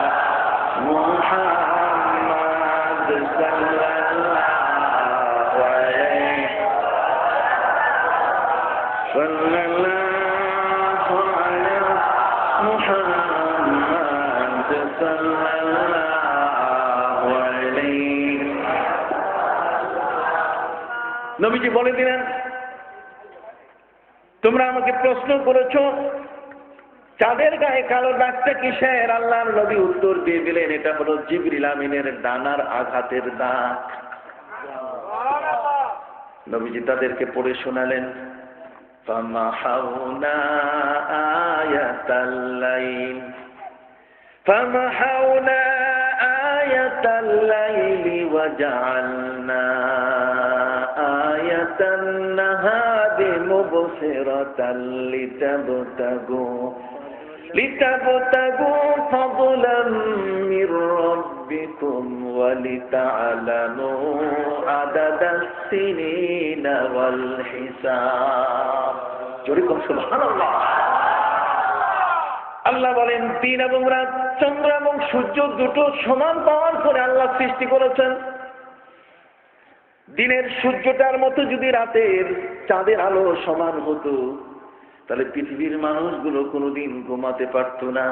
S1: মুহাম্মাদ সাল্লাল্লাহু আলাইহি সাল্লাল্লাহু আলা মুহাম্মাদ সাল্লাল্লাহু আলাইহি। নবীজি বলে দিলেন, তোমরা আমাকে প্রশ্ন করেছো চাঁদের গায়ে কালো দাগটা কিসের? আল্লাহর নবী উত্তর দিয়ে দিলেন, এটা হলো জিবরিল আমিনের ডানার আঘাতের দাগ। নবীজি তাদেরকে পড়ে শোনালেন, ফামাহাউনা আয়াতাল লাইল ফামাহাউনা আয়াতাল লাইলি ওয়াজআলনা আয়াতান নাহারি মুবসিরাতাল লিতাবতাগু ফাদলাম মির রাব্বিকুম ওয়া লিতা'লামু আদাদাস সিনিনা ওয়াল হিসাব। জোরে কোন সুবহানাল্লাহ। আল্লাহ বলেন, দিন এবং রাত, চন্দ্র এবং সূর্য দুটো সমান পাওয়ার পরে আল্লাহ সৃষ্টি করেছেন। দিনের সূর্যটার মতো যদি রাতের চাঁদের আলো সমান হতো, তাহলে পৃথিবীর মানুষগুলো কোনোদিন ঘুমাতে পারত না।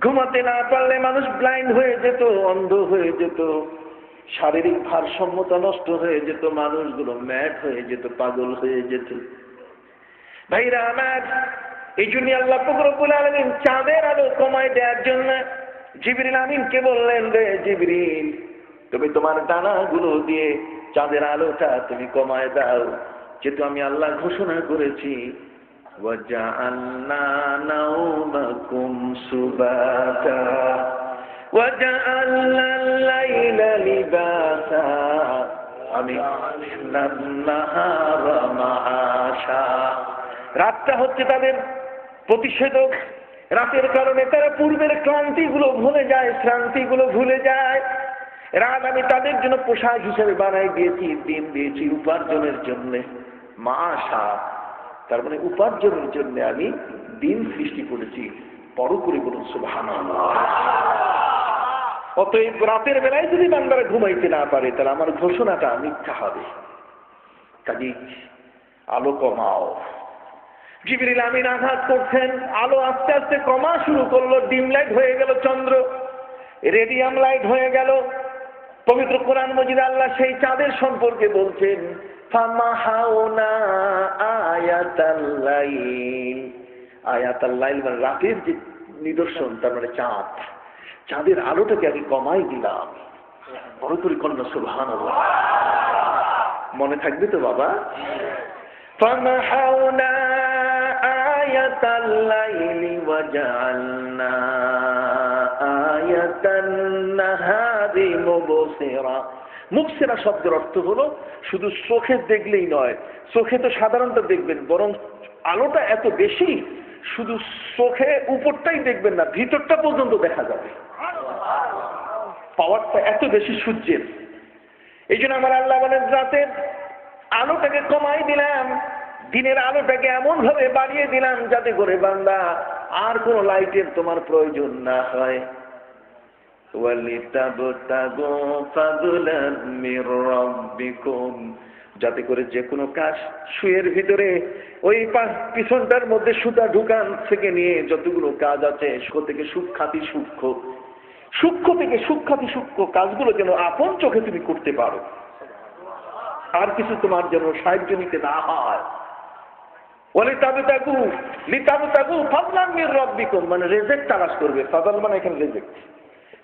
S1: ঘুমাতে না পারলে মানুষ ব্লাইন্ড হয়ে যেত, অন্ধ হয়ে যেত, শারীরিক ভারসাম্যতা নষ্ট হয়ে যেত, মানুষগুলো ম্যাড হয়ে যেত, পাগল হয়ে যেত। ভাইরা আমার, এই জন্য আল্লাহ পাক রব্বুল আলামিন চাঁদের আলো কমায় দেওয়ার জন্য জিবরিল আমিনকে বললেন, রে জিবরিল, তুমি তোমার ডানাগুলো দিয়ে চাঁদের আলোটা তুমি কমায় দাও, যেহেতু আমি আল্লাহ ঘোষণা করেছি, ওয়াজআলনা নাওমাকুম সুবাতা ওয়াজআলনাল লাইলা লিবাসা, আমি নাহারা মাআশা। রাতটা হচ্ছে তাদের প্রতিষেধক। রাতের কারণে তারা পূর্বের ক্লান্তিগুলো ভুলে যায়, শ্রান্তিগুলো ভুলে যায়। রাত আমি তাদের জন্য পোশাক হিসেবে বানাই দিয়েছি, দিন দিয়েছি উপার্জনের জন্য। মাআশা তার মানে উপার্জনের জন্য আমি দিন সৃষ্টি করেছি। বড় করে বলুন সুবহানাল্লাহ। অতএব রাতের বেলায় যদি বান্দারা ঘুমাইতে না পারে, তাহলে আমার ঘোষণাটা মিথ্যা হবে। কাজেই আলো কমাও। জিবরিল আমিন আঘাত করছেন, আলো আস্তে আস্তে কমা শুরু করলো। ডিম লাইট হয়ে গেল চন্দ্র, রেডিয়াম লাইট হয়ে গেল। পবিত্র কোরআন মজিদ আল্লাহ সেই চাঁদের সম্পর্কে বলছেন, ফামাহাউনা আয়াতাল লাইল। আয়াতাল লাইল মানে রাতের যে নিদর্শন, তার মানে চাঁদ। চাঁদের আলোটাকে আমি কমাই দিলাম। বড় করে কন্যা সুবহানাল্লাহ। মনে থাকবে তো বাবা? ফামাহাউনা আয়াতাল লাইলি ওয়াজআলনা আয়াতান নাহারি মুবসিরা। মুবসিরা শব্দের অর্থ হলো শুধু চোখে দেখলেই নয়, চোখে তো সাধারণত দেখবেন, বরং আলোটা এত বেশি শুধু চোখে উপরটাই দেখবেন না, ভিতরটা পর্যন্ত দেখা যাবে। পাওয়ারটা এত বেশি সূর্যের। এই জন্য আমার আল্লাহ বলেন, রাতের আলোটাকে কমাই দিলাম, দিনের আলোটাকে এমন ভাবে বাড়িয়ে দিলাম যাতে করে বান্দা আর কোন লাইটের তোমার প্রয়োজন না হয়। ওয়ালিতাবতাগু ফাদলান মির রাব্বিকুম, যাতে করে যে কোনো কাজ সুয়ের ভিতরে ওই পিছনটার মধ্যে সুতা ঢুকান থেকে নিয়ে যতগুলো কাজ আছে, সূক্ষ্ম থেকে সূক্ষ্মাতি সূক্ষ্ম, সূক্ষ্ম থেকে সূক্ষ্মাতি সূক্ষ্ম কাজগুলো যেন আপন চোখে তুমি করতে পারো, আর কিছু তোমার যেন সাহায্য নিতে না হয়। ওয়ালিতাবতাগু লিতাবতাগু ফাদলান মির রাব্বিকুম, মানে রিজিক তালাশ করবে। ফাদল মানে এখানে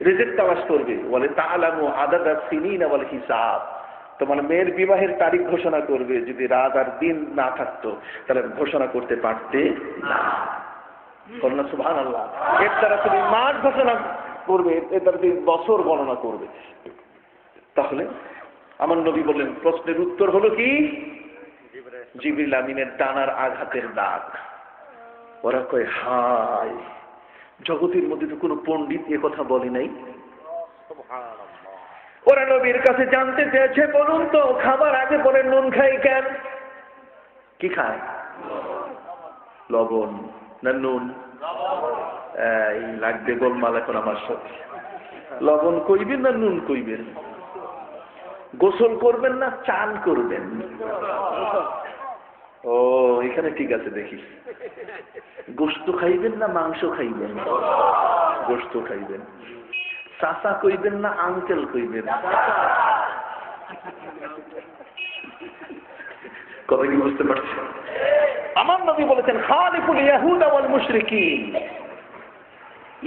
S1: রিজিক তালাশ করবে। ওয়ালিতা'লামু আদাদাস সিনিনা ওয়াল হিসাব, তোমার মেয়ের বিবাহের তারিখ ঘোষণা করবে। যদি রাত আর দিন না থাকতো তাহলে ঘোষণা করতে পারতে না। কন্যা সুবহানাল্লাহ। এর দ্বারা তুমি মাস ঘোষণা করবে, এটার বছর গণনা করবে। তাহলে আমার নবী বললেন, প্রশ্নের উত্তর হলো কি? জিবরিল আমিনের ডানার আঘাতের দাগ। ওরা কয়, হায়, জগতের মধ্যে তো কোনো পণ্ডিত এ কথা বলে নাই। ওরা নবীর কাছে জানতে চেয়েছে, বলুন তো, খাবার আগে পরে নুন খাই কেন? কি খায়? লবণ না নুন? এই লাগবে গোলমাল এখন আমার সাথে। লবণ কইবেন না নুন কইবেন? গোসল করবেন না চান করবেন? ও, এখানে ঠিক আছে। দেখি, গোশত খাইবেন না মাংস খাইবেন? গোশত খাইবেন। চাচা কইবেন না আঙ্কেল কইবেন? কথা কি বুঝতে পারছেন? আমার নবী বলেছেন, খালিফুল ইয়াহুদা ওয়াল মুশরিকিন।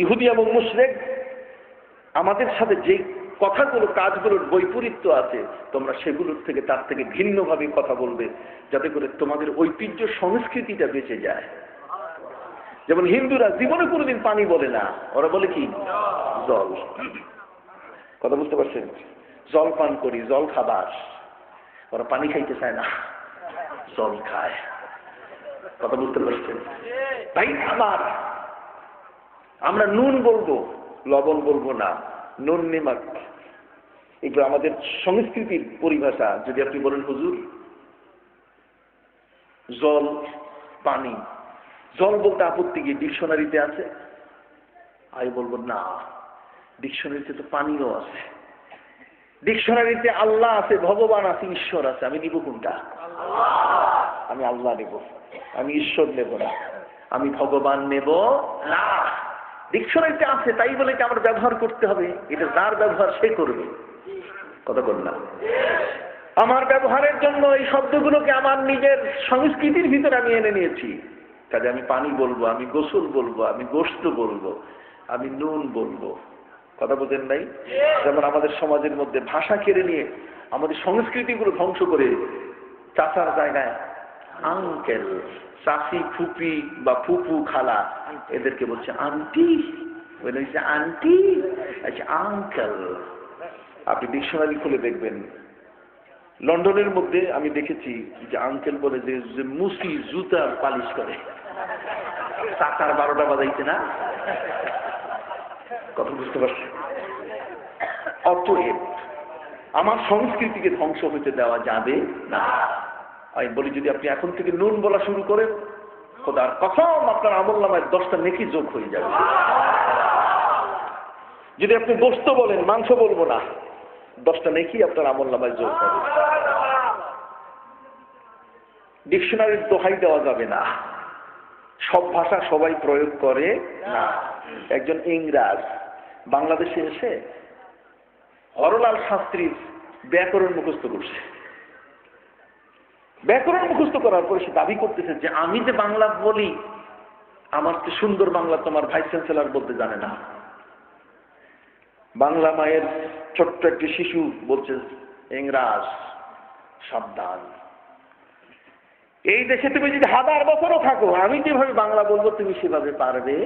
S1: ইহুদি এবং মুশরিক আমাদের সাথে যে কথাগুলো, কাজগুলোর বৈপরীত্য আছে, তোমরা সেগুলোর থেকে, তার থেকে ভিন্নভাবে কথা বলবে, যাতে করে তোমাদের ঐতিহ্য সংস্কৃতিটা বেঁচে যায়। যেমন হিন্দুরা জীবনে কোনোদিন পানি বলে না, ওরা বলে কি? জল। কথা বুঝতে পারছেন? জল পান করি, জল খাবার। ওরা পানি খাইতে চায় না, জল খায়। কথা বুঝতে পারছেন? ভাই আমার, আমরা নুন বলবো, লবণ বলবো না, নুন নিমাক। এগুলো আমাদের সংস্কৃতির পরিভাষা। যদি আপনি বলেন, হুজুর জল, পানি, জল বলতে আপত্তি কি? ডিকশনারিতে আছে? আমি বলবো না, ডিকশনারিতে তো পানিও আছে। ডিকশনারিতে আল্লাহ আছে, ভগবান আছে, ঈশ্বর আছে। আমি নিব কোনটা? আমি আল্লাহ নেব, আমি ঈশ্বর নেব না, আমি ভগবান নেব না। ডিকশনারিতে আছে তাই বলে কি আমার ব্যবহার করতে হবে? এটা যার ব্যবহার সে করবে। কথা বল না। আমার ব্যবহারের জন্য এই শব্দগুলোকে আমার নিজের সংস্কৃতির ভিতরে আমি এনে নিয়েছি। কাজে আমি পানি বলবো, আমি গোসল বলবো, আমি গোশত বলবো, আমি নুন বলবো। কথা বোঝেন নাই? যেমন আমাদের সমাজের মধ্যে ভাষা কেড়ে নিয়ে আমাদের সংস্কৃতিগুলো ধ্বংস করে চাচার জায়গায় আঙ্কেল, চাচি, ফুপি বা ফুপু, খালা, এদেরকে বলছে আন্টি। বলছে আন্টি, আচ্ছা আঙ্কেল। আপনি ডিকশনারি খুলে দেখবেন, লন্ডনের মধ্যে আমি দেখেছি যে আঙ্কেল বলে যে মুসি জুতার পালিশ করে। চাকার 12টা বাজাইছে না? কথা বুঝতে পারছি? অতএব আমার সংস্কৃতিকে ধ্বংস হতে দেওয়া যাবে না। আমি বলি, যদি আপনি এখন থেকে নুন বলা শুরু করেন, খোদার কসম আপনার আমলনামায় 10টা নেকি যোগ হয়ে যাবে। যদি আপনি গোশত বলেন, মাংস বলবো না, 10টা নেকি আপনার আমলনামায় যোগ হবে। ডিকশনারির দোহাই দেওয়া যাবে না। সব ভাষা সবাই প্রয়োগ করে না। একজন ইংরাজ বাংলাদেশে এসে হরলাল শাস্ত্রীর ব্যাকরণ মুখস্থ করছে। ব্যাকরণ মুখস্থ করার পরে সে দাবি করতেছে যে আমি যে বাংলা বলি, আমার তো সুন্দর বাংলা তোমার ভাইস চ্যান্সেলর বলতে জানে না। বাংলা মায়ের ছোট্ট একটি শিশু বলছে, ইংরাজ সাবধান, এই দেশে তুমি যদি 1000 বছরও থাকো, আমি যেভাবে বাংলা বলবো তুমি সেভাবে পারবে।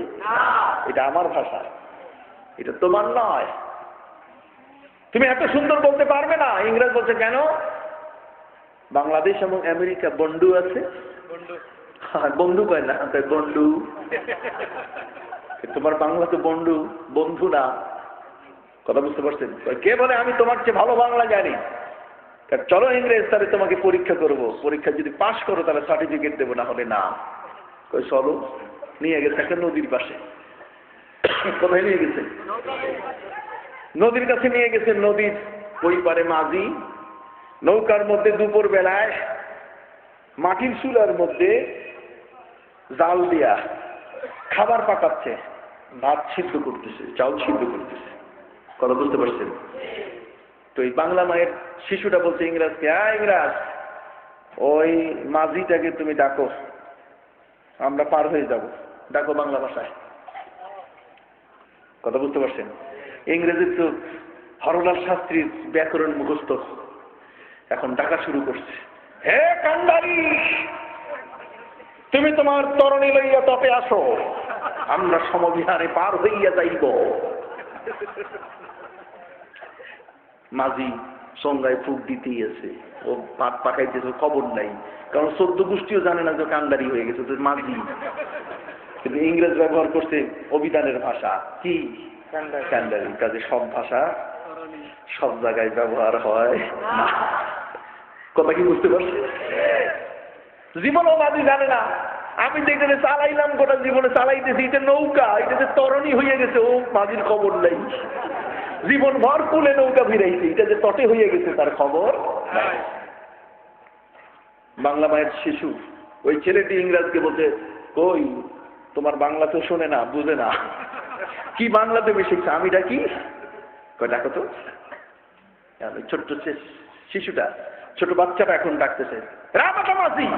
S1: এটা আমার ভাষা, এটা তোমার নয়। তুমি এত সুন্দর বলতে পারবে না। ইংরেজ বলছে, কেন? বাংলাদেশ এবং আমেরিকা বন্ধু আছে। বন্ধু কয় না, বন্ধু। তোমার বাংলা তো বন্ধু, বন্ধু না। কথা বুঝতে পারছেন? কে বলে আমি তোমার চেয়ে ভালো বাংলা জানি? চলো ইংরেজ, তাহলে তোমাকে পরীক্ষা করবো, পরীক্ষা যদি পাশ করো তাহলে সার্টিফিকেট দেবো, না হলে না। কই চলো। নিয়ে গেছে একটা নদীর পাশে। কোথায় নিয়ে গেছে? নদীর কাছে নিয়ে গেছে। নদীর ওই পারে মাঝি নৌকার মধ্যে দুপুর বেলায় মাটির চুলার মধ্যে জাল দিয়া খাবার পাকাচ্ছে, ভাত সিদ্ধ করতেছে, চাউল সিদ্ধ করতেছে। কথা বুঝতে পারছেন? তো এই বাংলা মায়ের শিশুটা বলছে ইংরেজকে, ইংরাজ, ওই মাঝিটাকে তুমি ডাকো, আমরা পার হয়ে যাব। ডাকো বাংলা ভাষায়। কথা বুঝতে পারছেন? ইংরেজির তো হরলাল শাস্ত্রীর ব্যাকরণ মুখস্থ। এখন ডাকা শুরু করছে, হে কান্ডারি, তুমি তোমার তরণী লইয়া তপে আসো, আমরা সমবিহারে পার হইয়া যাইব। মাঝি সঙ্গায় ফুক দিতেই আছে, ও পাট পাকাইতেছে, খবর নাই, কারণ 14 গোষ্ঠীও জানে না যে কান্ডারি হয়ে গেছে, তো মাঝি। কিন্তু ইংরেজ ব্যবহার করছে অভিধানের ভাষা কি কান্ডারি, কাজে সব ভাষা সব জায়গায় ব্যবহার হয় না। কথা কি বুঝতে পারছি? জীবনও মাঝি জানে না। আমি যেখানে চালাইলাম গোটা জীবনে চালাইতেছি, এটা নৌকা, এটা যে তরণী হয়ে গেছে, ও মাঝির খবর নাই। জীবন ভর কুলে নৌকা ফিরাইছে, এটা যে তটে হয়ে গেছে তার খবর নাই। বাংলা মায়ের শিশু, ওই ছেলেটি ইংরেজকে বলছে, কই তোমার বাংলা তো শোনে না, বুঝে না, কি বাংলা তুমি শিখছো? আমি ডাকি, কয় ডাকো তো। ছোট্ট শিশুটা, ছোট বাচ্চাটা এখন ডাকতেছে, রামাটা মাঝি,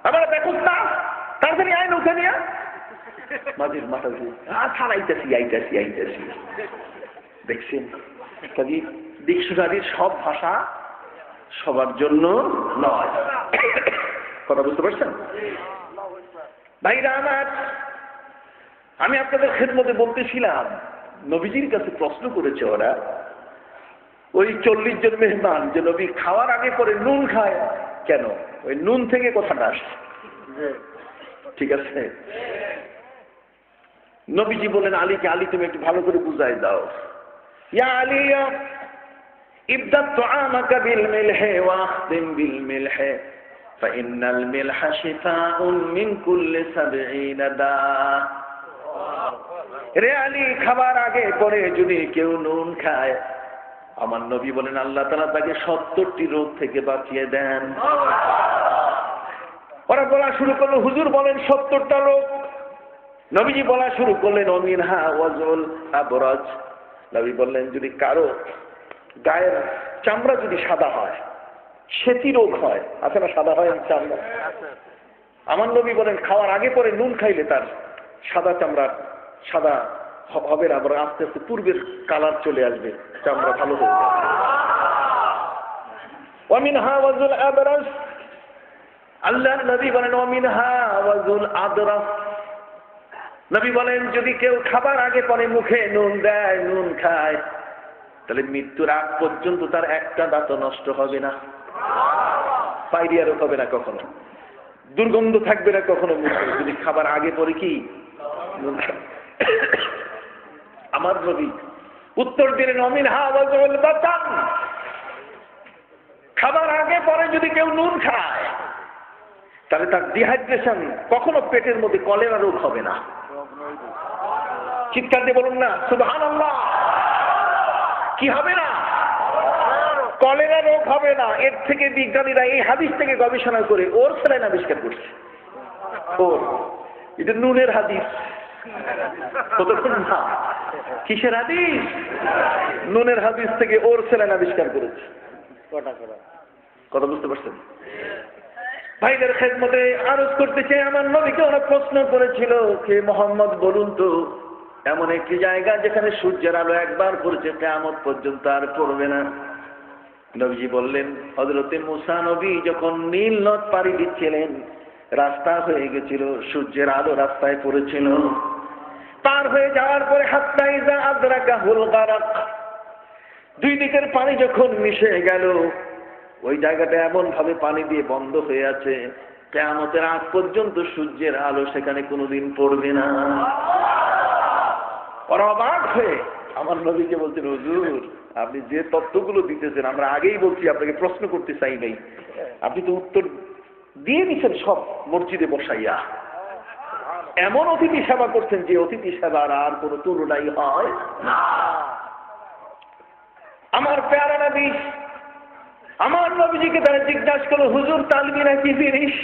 S1: আবার দেখুন না, তাড়াতাড়ি আয় নৌকা নিয়ে। মাঝির মাথা ছাড়াইতেছি, আইতেছি আইতেছি। দেখছেন, কাজে ডিকশনারির সব ভাষা সবার জন্য নয়। কথা বুঝতে পারছেন ভাইরা আমার? আমি আপনাদের খেদমতে বলতেছিলাম, নবীজির কাছে প্রশ্ন করেছে ওরা, ওই 40 জন মেহমান যে নবী খাওয়ার আগে পরে নুন খায় কেন? ওই নুন থেকে কথাটা আসছে, ঠিক আছে? নবীজি বলেন আলীকে, আলী তুমি একটু ভালো করে বুঝাই দাও। ইয়া আলী ইবদা তুআমাকা বিল মিলহি ওয়া আখদিম বিল মিলহি ফাইন্নাল মিলহা শিফাউন মিন কুল্লি 70 দা। রে আলী, খাবার আগে পরে যদি কেউ নুন খায়, আমার নবী বলেন আল্লাহ তাআলা তাকে 70টি রোগ থেকে বাঁচিয়ে দেন। ওরা বলা শুরু করলো, হুজুর বলেন 70টা রোগ। নবীজি বলা শুরু করলেন অমিনহা ওয়াজুল আবরাজ। নবী বললেন যদি কারো গায়ের চামড়া যদি সাদা হয়, সেতি রোগ হয়, আছে না সাদা হয় চামড়া, আমার নবী বলেন খাওয়ার আগে পরে নুন খাইলে তার সাদা চামড়া সাদা হবে না, আবার আস্তে আস্তে পূর্বের কালার চলে আসবে, চামড়া ভালো হবে। ওয়ামিনহা ওয়াজুল আবরাজ, আল্লাহর নবী বলেন ওয়ামিনহা ওয়াজুল আদরাস। নবী বলেন যদি কেউ খাবার আগে পরে মুখে নুন দেয়, নুন খায়, তাহলে মৃত্যুর আগ পর্যন্ত তার একটা দাঁত নষ্ট হবে না, পাইরিয়া রোগ হবে না কখনো, দুর্গন্ধ থাকবে না কখনো মুখে, যদি খাবার আগে পরে কি নুন খায়। আমার নবী উত্তর দিলেন অমিনহা ওয়াজুল বাতান, খাবার আগে পরে যদি কেউ নুন খায় তাহলে তার ডিহাইড্রেশন, কখনো পেটের মধ্যে কলেরা রোগ হবে না। চিৎকার দিয়ে বলুন না সুবহানাল্লাহ। কি হবে না? কলেরা রোগ হবে না। এর থেকে বিজ্ঞানীরা এই হাদিস থেকে গবেষণা করে ওর স্যালাইন আবিষ্কার করছে। ওর এটা নুনের হাদিস, কতক্ষণ না, কিসের হাদিস? নুনের হাদিস থেকে ওর স্যালাইন আবিষ্কার করেছে। কথা বুঝতে পারছেন? ভাইদের খেদমতে আরজ করতে চাই, আমার নবীকে ওরা প্রশ্ন করেছিল, কে মোহাম্মদ বলুন তো এমন একটি জায়গা যেখানে সূর্যের আলো একবার পড়েছে কিয়ামত পর্যন্ত আর পড়বে না। নবীজি বললেন হযরতে মুসা নবী যখন নীল নদ পাড়ি দিচ্ছিলেন, রাস্তা হয়ে গেছিল, সূর্যের আলো রাস্তায় পড়েছিল, পার হয়ে যাওয়ার পরে হাত্তা ইযা আদরাকাহুল গারাক, দুই দিকের পানি যখন মিশে গেল, ওই জায়গাটা এমন ভাবে পানি দিয়ে বন্ধ হয়ে আছে, কিয়ামতের আগ পর্যন্ত সূর্যের আলো সেখানে কোনোদিন পড়বে না। ওরা অবাক হয়ে আমার নবীকে বলছেন হুজুর আপনি যে তথ্যগুলো দিতেছেন আমরা আগেই বলছি, আপনাকে প্রশ্ন করতে চাই নাই, আপনি তো উত্তর দিয়ে দিচ্ছেন সব মসজিদে বসাইয়া। এমন অতিথি সেবা করছেন যে অতিথি সেবার আর কোনো তুলনাই হয় না। আমার প্যারা নবী, আমার নবীজিকে তারা জিজ্ঞাসা করলো হুজুর তালবিনা কি জিনিস?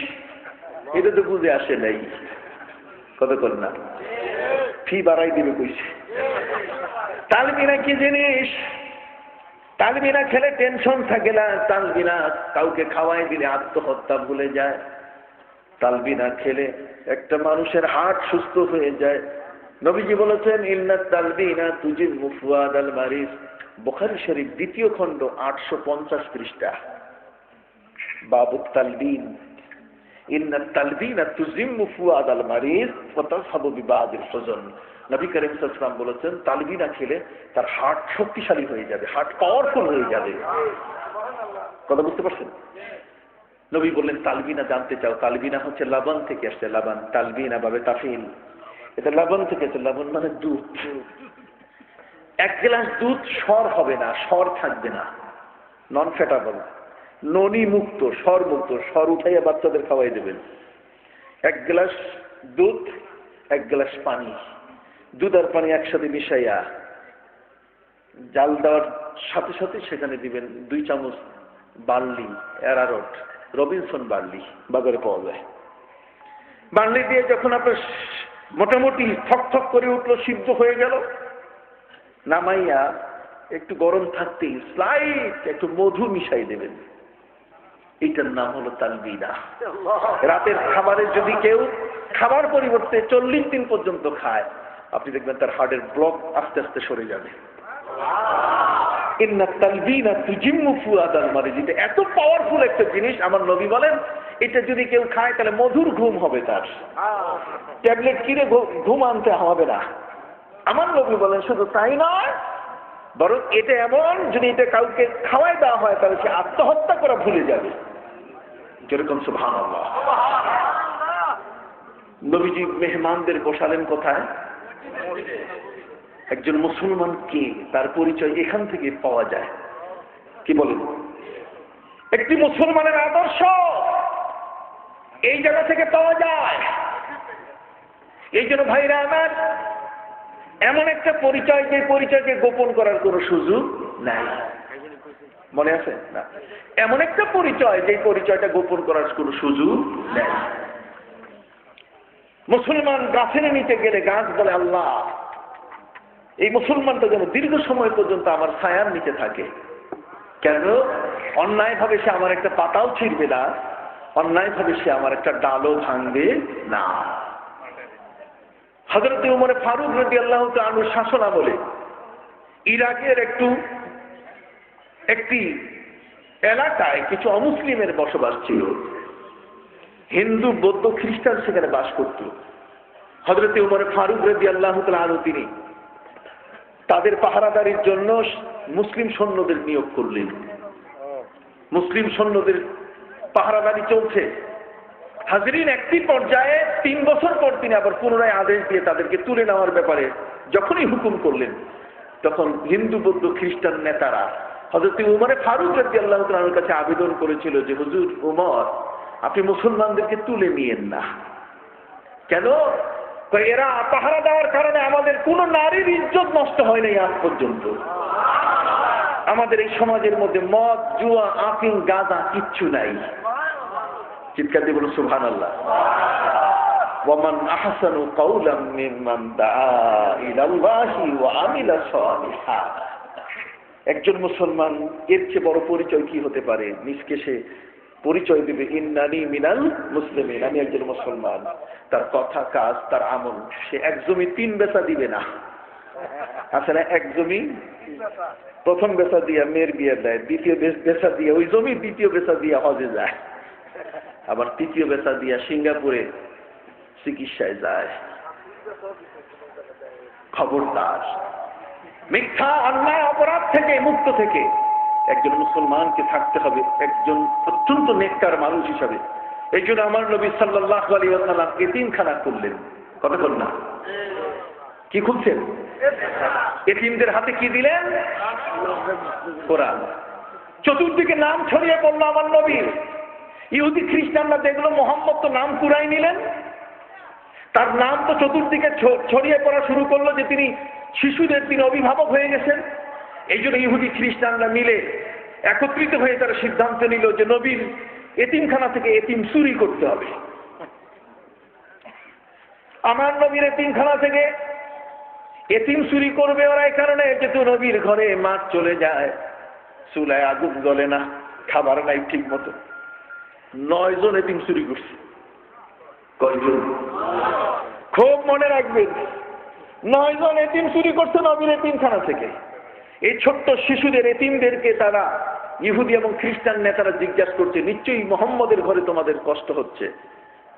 S1: এটা তো বুঝে আসে নাই। কত কর না ফি বাড়াই দিবে কইছে। তালবিনা কি জিনিস? তালবিনা খেলে টেনশন থাকে না, তালবিনা কাউকে খাওয়াই দিলে আত্মহত্যা ভুলে যায়, তালবিনা খেলে একটা মানুষের হার্ট সুস্থ হয়ে যায়। নবীজি বলেছেন ইন্নাত তালবিনা তুজিবু ফুয়াদাল মারিজ, বুখারী শরীফ 2য় খণ্ড 850 পৃষ্ঠা, বাবুত তালবিন। ইন্নাত তালবিনা তুজিম্মু ফুআদাল মারিদ ওয়া তাযহাবু বিবাদিল হুজন। নবী করিম সাল্লাল্লাহু আলাইহি ওয়াসাল্লাম বলেছেন তালবিনা খেলে তার হার্ট শক্তিশালী হয়ে যাবে, হার্ট পাওয়ারফুল হয়ে যাবে। কথা বুঝতে পারছেন? নবী বললেন তালবিনা জানতে চাও, তালবিনা হচ্ছে লবণ থেকে আসছে, লবণ তালবিনা ভাবে তাফিল, এটা লবণ থেকে আসছে। লবণ মানে দুধ। এক গ্লাস দুধ সর হবে না, সর থাকবে না, নন ফ্যাটাবল, ননি মুক্ত, সর মুক্ত, সর উঠাইয়া বাচ্চাদের খাওয়াই দেবেন। এক গ্লাস দুধ, এক গ্লাস পানি, দুধ আর পানি একসাথে মিশাইয়া জাল দেওয়ার সাথে সাথে সেখানে দিবেন 2 চামচ বার্লি, অ্যারারট, রবিনসন বার্লি বাজারে পাওয়া যায়। বার্লি দিয়ে যখন আপনার মোটামুটি থক করে উঠলো, সিদ্ধ হয়ে গেল, নামাইয়া একটু গরম থাকতেই স্লাইট একটু মধু মিশাই দেবেন। এইটার নাম হলো তালবিনা। রাতের খাবারে যদি কেউ খাবার পরিবর্তে 40 দিন পর্যন্ত খায়, আপনি দেখবেন তার হার্টের ব্লক আস্তে আস্তে সরে যাবে। ইন্নাত তালবিনা তুজিম্মু ফুআদাল মারিদ, এটা এত পাওয়ারফুল একটা জিনিস। আমার নবী বলেন এটা যদি কেউ খায় তাহলে মধুর ঘুম হবে, তার ট্যাবলেট কিনে ঘুম আনতে হবে না। আমার নবী বলেন শুধু তাই নয়, বরং এটা এমন যদি এটা কাউকে খাওয়াই দেওয়া হয় তাহলে সে আত্মহত্যা করা ভুলে যাবে। যেরকম সুবহানাল্লাহ। নবীজি মেহমানদের বসালেন কোথায়? একজন মুসলমান কে, তার পরিচয় এখান থেকে পাওয়া যায়। কি বলেন? একটি মুসলমানের আদর্শ এই জায়গা থেকে পাওয়া যায়। এই জন্য ভাইরা আমার, এমন একটা পরিচয় যে পরিচয়কে গোপন করার কোনো সুযোগ নাই। মনে আছে না? এমন একটা পরিচয় যে পরিচয়টা গোপন করার কোনো সুযোগ নেই। মুসলমান গাছের নিচে গেলে গাছ বলে আল্লাহ, এই মুসলমানটা যেন দীর্ঘ সময় পর্যন্ত আমার ছায়ার নিচে থাকে। কেন? অন্যায় ভাবে সে আমার একটা পাতাও ছিঁড়বে না, অন্যায় ভাবে সে আমার একটা ডালও ভাঙবে না। হযরত উমর ফারুক রাদিয়াল্লাহু তাআলা আনহু শাসন আমলে ইরাকের একটি এলাকায় কিছু অমুসলিমের বসবাস ছিল। হিন্দু, বৌদ্ধ, খ্রিস্টান সেখানে বাস করত। হযরত উমর ফারুক রাদিয়াল্লাহু তাআলা আনহু তিনি তাদের পাহারাদারির জন্য মুসলিম সৈন্যদের নিয়োগ করলেন। মুসলিম সৈন্যদের পাহারাদারি চলছে। হাজরিন, একটি পর্যায়ে 3 বছর পর তিনি আবার পুনরায় আদেশ দিয়ে তাদেরকে তুলে নেওয়ার ব্যাপারে যখনই হুকুম করলেন, তখন হিন্দু, বৌদ্ধ, খ্রিস্টান নেতারা হযরত উমর ফারুক রাদিয়াল্লাহু তাআলার কাছে আবেদন করেছিল যে হুজুর উমর, আপনি মুসলমানদেরকে তুলে নিয়েন না। কেন? এরা পাহারা দেওয়ার কারণে আমাদের কোন নারীর ইজ্জত নষ্ট হয় নাই আজ পর্যন্ত। আমাদের এই সমাজের মধ্যে মদ, জুয়া, আফিম, গাঁজা কিচ্ছু নাই। চিৎকার দিয়ে বলুন সুবহানাল্লাহ। ওয়ামান আহসানু কাওলাম মিম্মান দাআ ইলাল্লাহি ওয়া আমিলা সালিহান। একজন মুসলমান এর চেয়ে বড় পরিচয় কি হতে পারে? নিজকে সে পরিচয় দিবে ইন্নানি মিনাল মুসলিমিন, আমি একজন মুসলমান। তার কথা, কাজ, তার আমল, সে এক জমি 3 বেচা দিবে না। আসলে এক জমি প্রথম বেচা দিয়ে মেয়ের বিয়ে দেয়, দ্বিতীয় বেচা দিয়ে ওই জমি, দ্বিতীয় বেচা দিয়ে হজে যায়, আবার তৃতীয় বেচা দিয়া সিঙ্গাপুরে চিকিৎসায় যায়। খবরদার, মিথ্যা, অন্যায়, অপরাধ থেকে মুক্ত থেকে একজন মুসলমানকে থাকতে হবে একজন অত্যন্ত নেককার মানুষ হিসাবে। এই জন্য আমার নবী সাল্লাল্লাহু আলাইহি ওয়াসাল্লাম এতিমখানা করলেন। কথা বল না, কি খুলছেন? এতিমদের হাতে কি দিলেন? কোরআন। চতুর্দিকে নাম ছড়িয়ে পড়লো আমার নবীর। ইহুদি খ্রিস্টানরা দেখলো মোহাম্মদ তো নাম কুড়াই নিলেন, তার নাম তো চতুর্দিকে ছড়িয়ে পড়া শুরু করলো যে তিনি শিশুদের তিনি অভিভাবক হয়ে গেছেন। এই জন্য ইহুদি খ্রিস্টানরা মিলে একত্রিত হয়ে তারা সিদ্ধান্ত নিল যে নবীর এতিমখানা থেকে এতিম চুরি করতে হবে। আমার নবীর এতিমখানা থেকে এতিম চুরি করবে ওরা এই কারণে যেহেতু নবীর ঘরে মাছ চলে যায়, চুলায় আগুন জ্বলে না, খাবার নাই ঠিক মতো। 9 জন এতিম চুরি করছে। কয়জন? খুব মনে রাখবেন, 9 জন এতিম চুরি করছে নবীর এতিমখানা থেকে। এই ছোট্ট শিশুদের, এতিমদেরকে তারা ইহুদি এবং খ্রিস্টান নেতারা জিজ্ঞাসা করছে, নিশ্চয়ই মোহাম্মদের ঘরে তোমাদের কষ্ট হচ্ছে।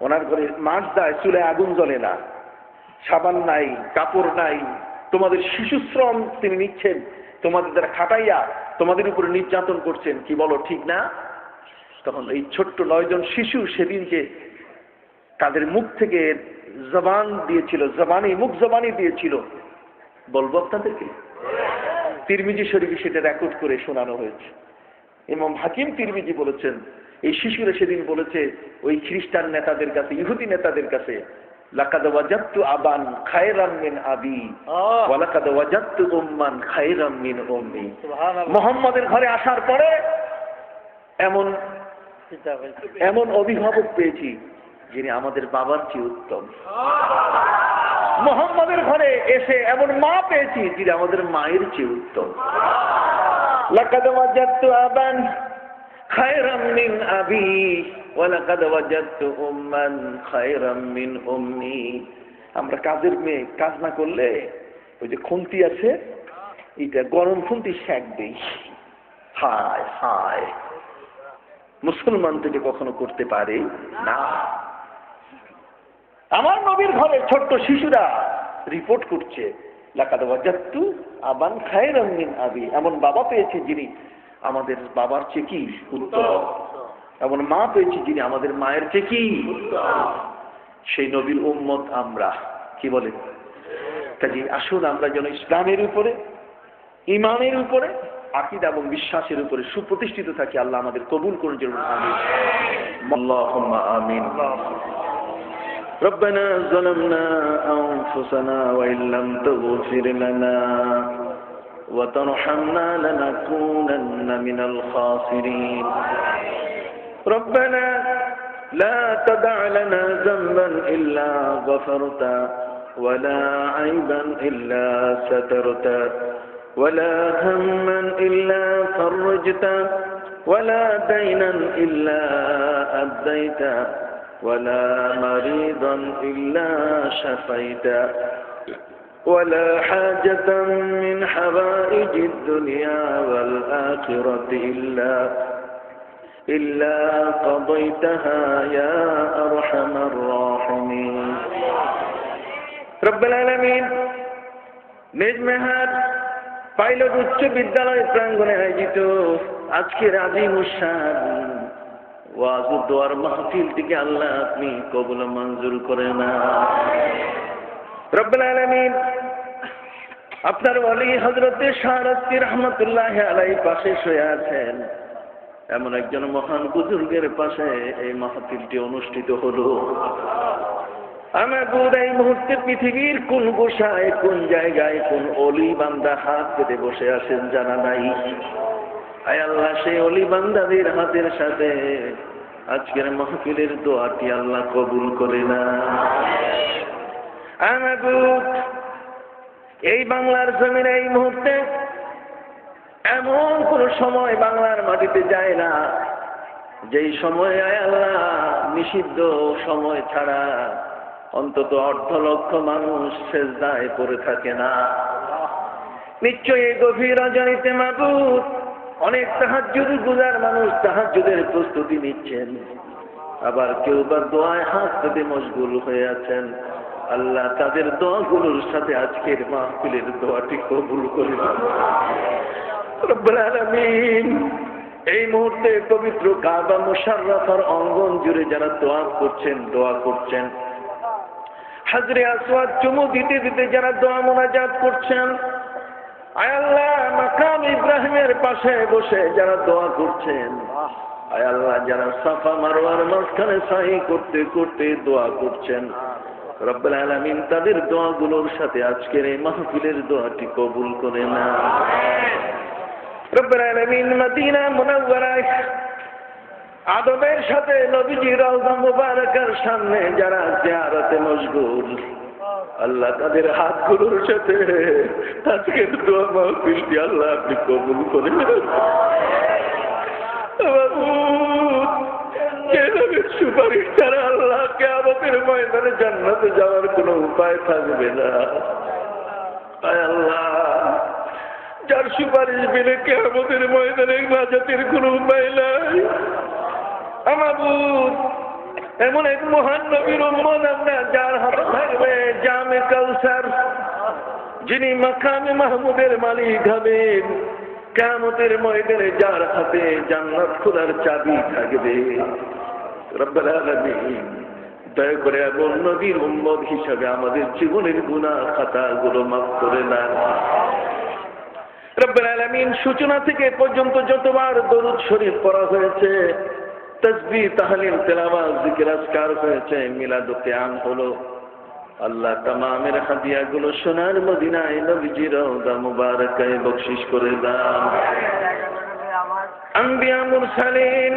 S1: ওনার ঘরে মাছ দেয়, চুলে আগুন জ্বলে না, সাবান নাই, কাপড় নাই, তোমাদের শিশু শ্রম তিনি নিচ্ছেন, তোমাদের দ্বারা খাটাইয়া তোমাদের উপরে নির্যাতন করছেন, কি বলো ঠিক না? তখন এই ছোট্ট 9 জন শিশু সেদিনকে তাদের মুখ থেকে জবান দিয়েছিল, মুখ জবানি দিয়েছিল, বলবো আপনাদেরকে? তিরমিজি শরীফে সেটা রেকর্ড করে শোনানো হয়েছে। ইমাম হাকিম তিরমিজি বলেছেন, এই শিশুরা সেদিন বলেছে ওই খ্রিস্টান নেতাদের কাছে, ইহুদি নেতাদের কাছে, লাকাদ ওয়াজাদতু আবান খায়রাম মিন আবি ওয়া লাকাদ ওয়াজাদতু উম্মান খায়রাম মিন উম্মি। মুহাম্মাদের ঘরে আসার পরে এমন অভিভাবক পেয়েছি যিনি আমাদের বাবার চেয়ে উত্তম। মুহাম্মাদের ঘরে এসে এমন মা পেয়েছি যিনি আমাদের মায়ের চেয়ে উত্তম। লাকাদ ওয়াজাদতু আবান খায়রাম মিন আবি ওয়া লাকাদ ওয়াজাদতু উম্মান খায়রাম মিন উম্মি। আমরা কাজের মেয়ে কাজ না করলে ওই যে খুন্তি আছে, এটা গরম খুন্তি সেক দেই। হায় হায়, মুসলমান থেকে কখনো করতে পারে না। আমার নবীর ঘরে ছোট্ট শিশুরা রিপোর্ট করছে, লাকাদ ওয়াজাদতু আবান খায়রাম মিন আবি, এমন বাবা পেয়েছে যিনি আমাদের বাবার চেয়ে কি উত্তম, এমন মা পেয়েছি যিনি আমাদের মায়ের চেয়ে কি উত্তম। সেই নবীর উম্মত আমরা, কি বলে? কাজে আসুন আমরা যেন ইসলামের উপরে, ইমানের উপরে, আকীদা এবং বিশ্বাসের উপরে সুপ্রতিষ্ঠিত থাকি। আল্লাহ আমাদের কবুল করুন, যেন আমিন। আল্লাহুম্মা আমিন। ربنا ظلمنا أنفسنا وإن لم تغفر لنا وترحمنا لنكونن من الخاسرين. ربنا لا تدع لنا ذنبا إلا غفرته ولا عيبا إلا سترته ولا هما إلا فرجته ولا دينا إلا أديته ولا مريضا إلا شفيته ولا حاجة من حوائج الدنيا والآخرة إلا قضيتها يا أرحم الراحمين. رب العالمين নিজমেহাট পাইলট উচ্চ বিদ্যালয় প্রাঙ্গণে আয়োজিত আজকের আজিমুশান ওয়াজ ও দোয়ার মাহফিলটিকে আল্লাহ আপনি কবুল মঞ্জুর করে না। রব্বুল আলামিন আপনার ওলি হযরত শাহরাস্তি রাহমাতুল্লাহি আলাইহি পাশে শুয়ে আছেন, এমন একজন মহান বুজুর্গের পাশে এই মাহফিলটি অনুষ্ঠিত হলো। আমার এই মুহূর্তে পৃথিবীর কোন গোসায়, কোন জায়গায়, কোন অলি বান্দা হাত পেতে বসে আছেন জানা নাই। আয় আল্লাহ, সেই অলি বান্দাদের হাতের সাথে আজকের মাহফিলের দোয়াটি আল্লাহ কবুল করে না। আমার এই বাংলার জমিনে এই মুহূর্তে এমন কোন সময় বাংলার মাটিতে যায় না যেই সময় আয় আল্লাহ নিষিদ্ধ সময় ছাড়া অন্তত 1.5 লক্ষ মানুষ সেজদায় পড়ে থাকে না। নিশ্চয়ই এই গভীর রজনীতে মাবুদ অনেক তাহাজ্জুদ গুজার মানুষ তাহাজ্জুদের প্রস্তুতি নিচ্ছেন, আবার কেউ বা দোয়ায় হাত পেতে মশগুল হয়ে আছেন। আল্লাহ তাদের দোয়াগুলোর সাথে আজকের মাহফিলের দোয়াটি কবুল করে নাও। রব্বুল আলামিন এই মুহূর্তে পবিত্র কাবা মুশাররফার অঙ্গন জুড়ে যারা দোয়া করছেন, হাজরে আসওয়াদ চুমু দিতে দিতে যারা দোয়া মুনাজাত করছেন, আয় আল্লাহ মাকাম ইব্রাহিমের পাশে বসে যারা দোয়া করছেন, আয় আল্লাহ যারা সাফা মারওয়ার মাঝখানে সাই করতে করতে দোয়া করছেন, রব্বুল আলামিন তাদের দোয়াগুলোর সাথে আজকের এই মাহফিলের দোয়াটি কবুল করে না। রব্বুল আলামিন মদিনা মুনাওয়ারায় আদবের সাথে নবীজির রওজা মুবারাকার সামনে যারা জিয়ারতে মশগুল, আল্লাহ তাদের হাতগুলোর সাথে আজকের দোয়া মাহফিলটি আল্লাহ আপনি কবুল করে নেন। সুপারিশ ছাড়া আল্লাহ কিয়ামতের ময়দানে জান্নাতে যাওয়ার কোনো উপায় থাকবে না। আয় আল্লাহ যার সুপারিশ পেলে কিয়ামতের ময়দানে নাজাতের কোনো উপায় নাই। মাবুদ, এমন এক মহান নবীর উম্মত আমরা যার হাতে থাকবে জামে কাউসার, যিনি মাকামে মাহমুদের মালিক হবেন। কিয়ামতের ময়দানে যার হাতে জান্নাত খোলার চাবি থাকবে। রব্বুল আলামিন, দয়া করে এমন নবীর উম্মত হিসাবে আমাদের জীবনের গুনাহ খাতাগুলো মাফ করে দেন। রব্বুল আলামিন, সূচনা থেকে এ পর্যন্ত যতবার দরুদ শরীফ পড়া হয়েছে, তাসবিহ, তাহলিল, তেলাওয়াত, জিকির, আজকার হয়েছে, মিলাদ ও কিয়াম হলো, আল্লাহ তামামের হাদিয়াগুলো সোনার মদিনায় নবীজির রওজা মুবারকায় বখশিশ করে দান। আম্বিয়া মুরসালিন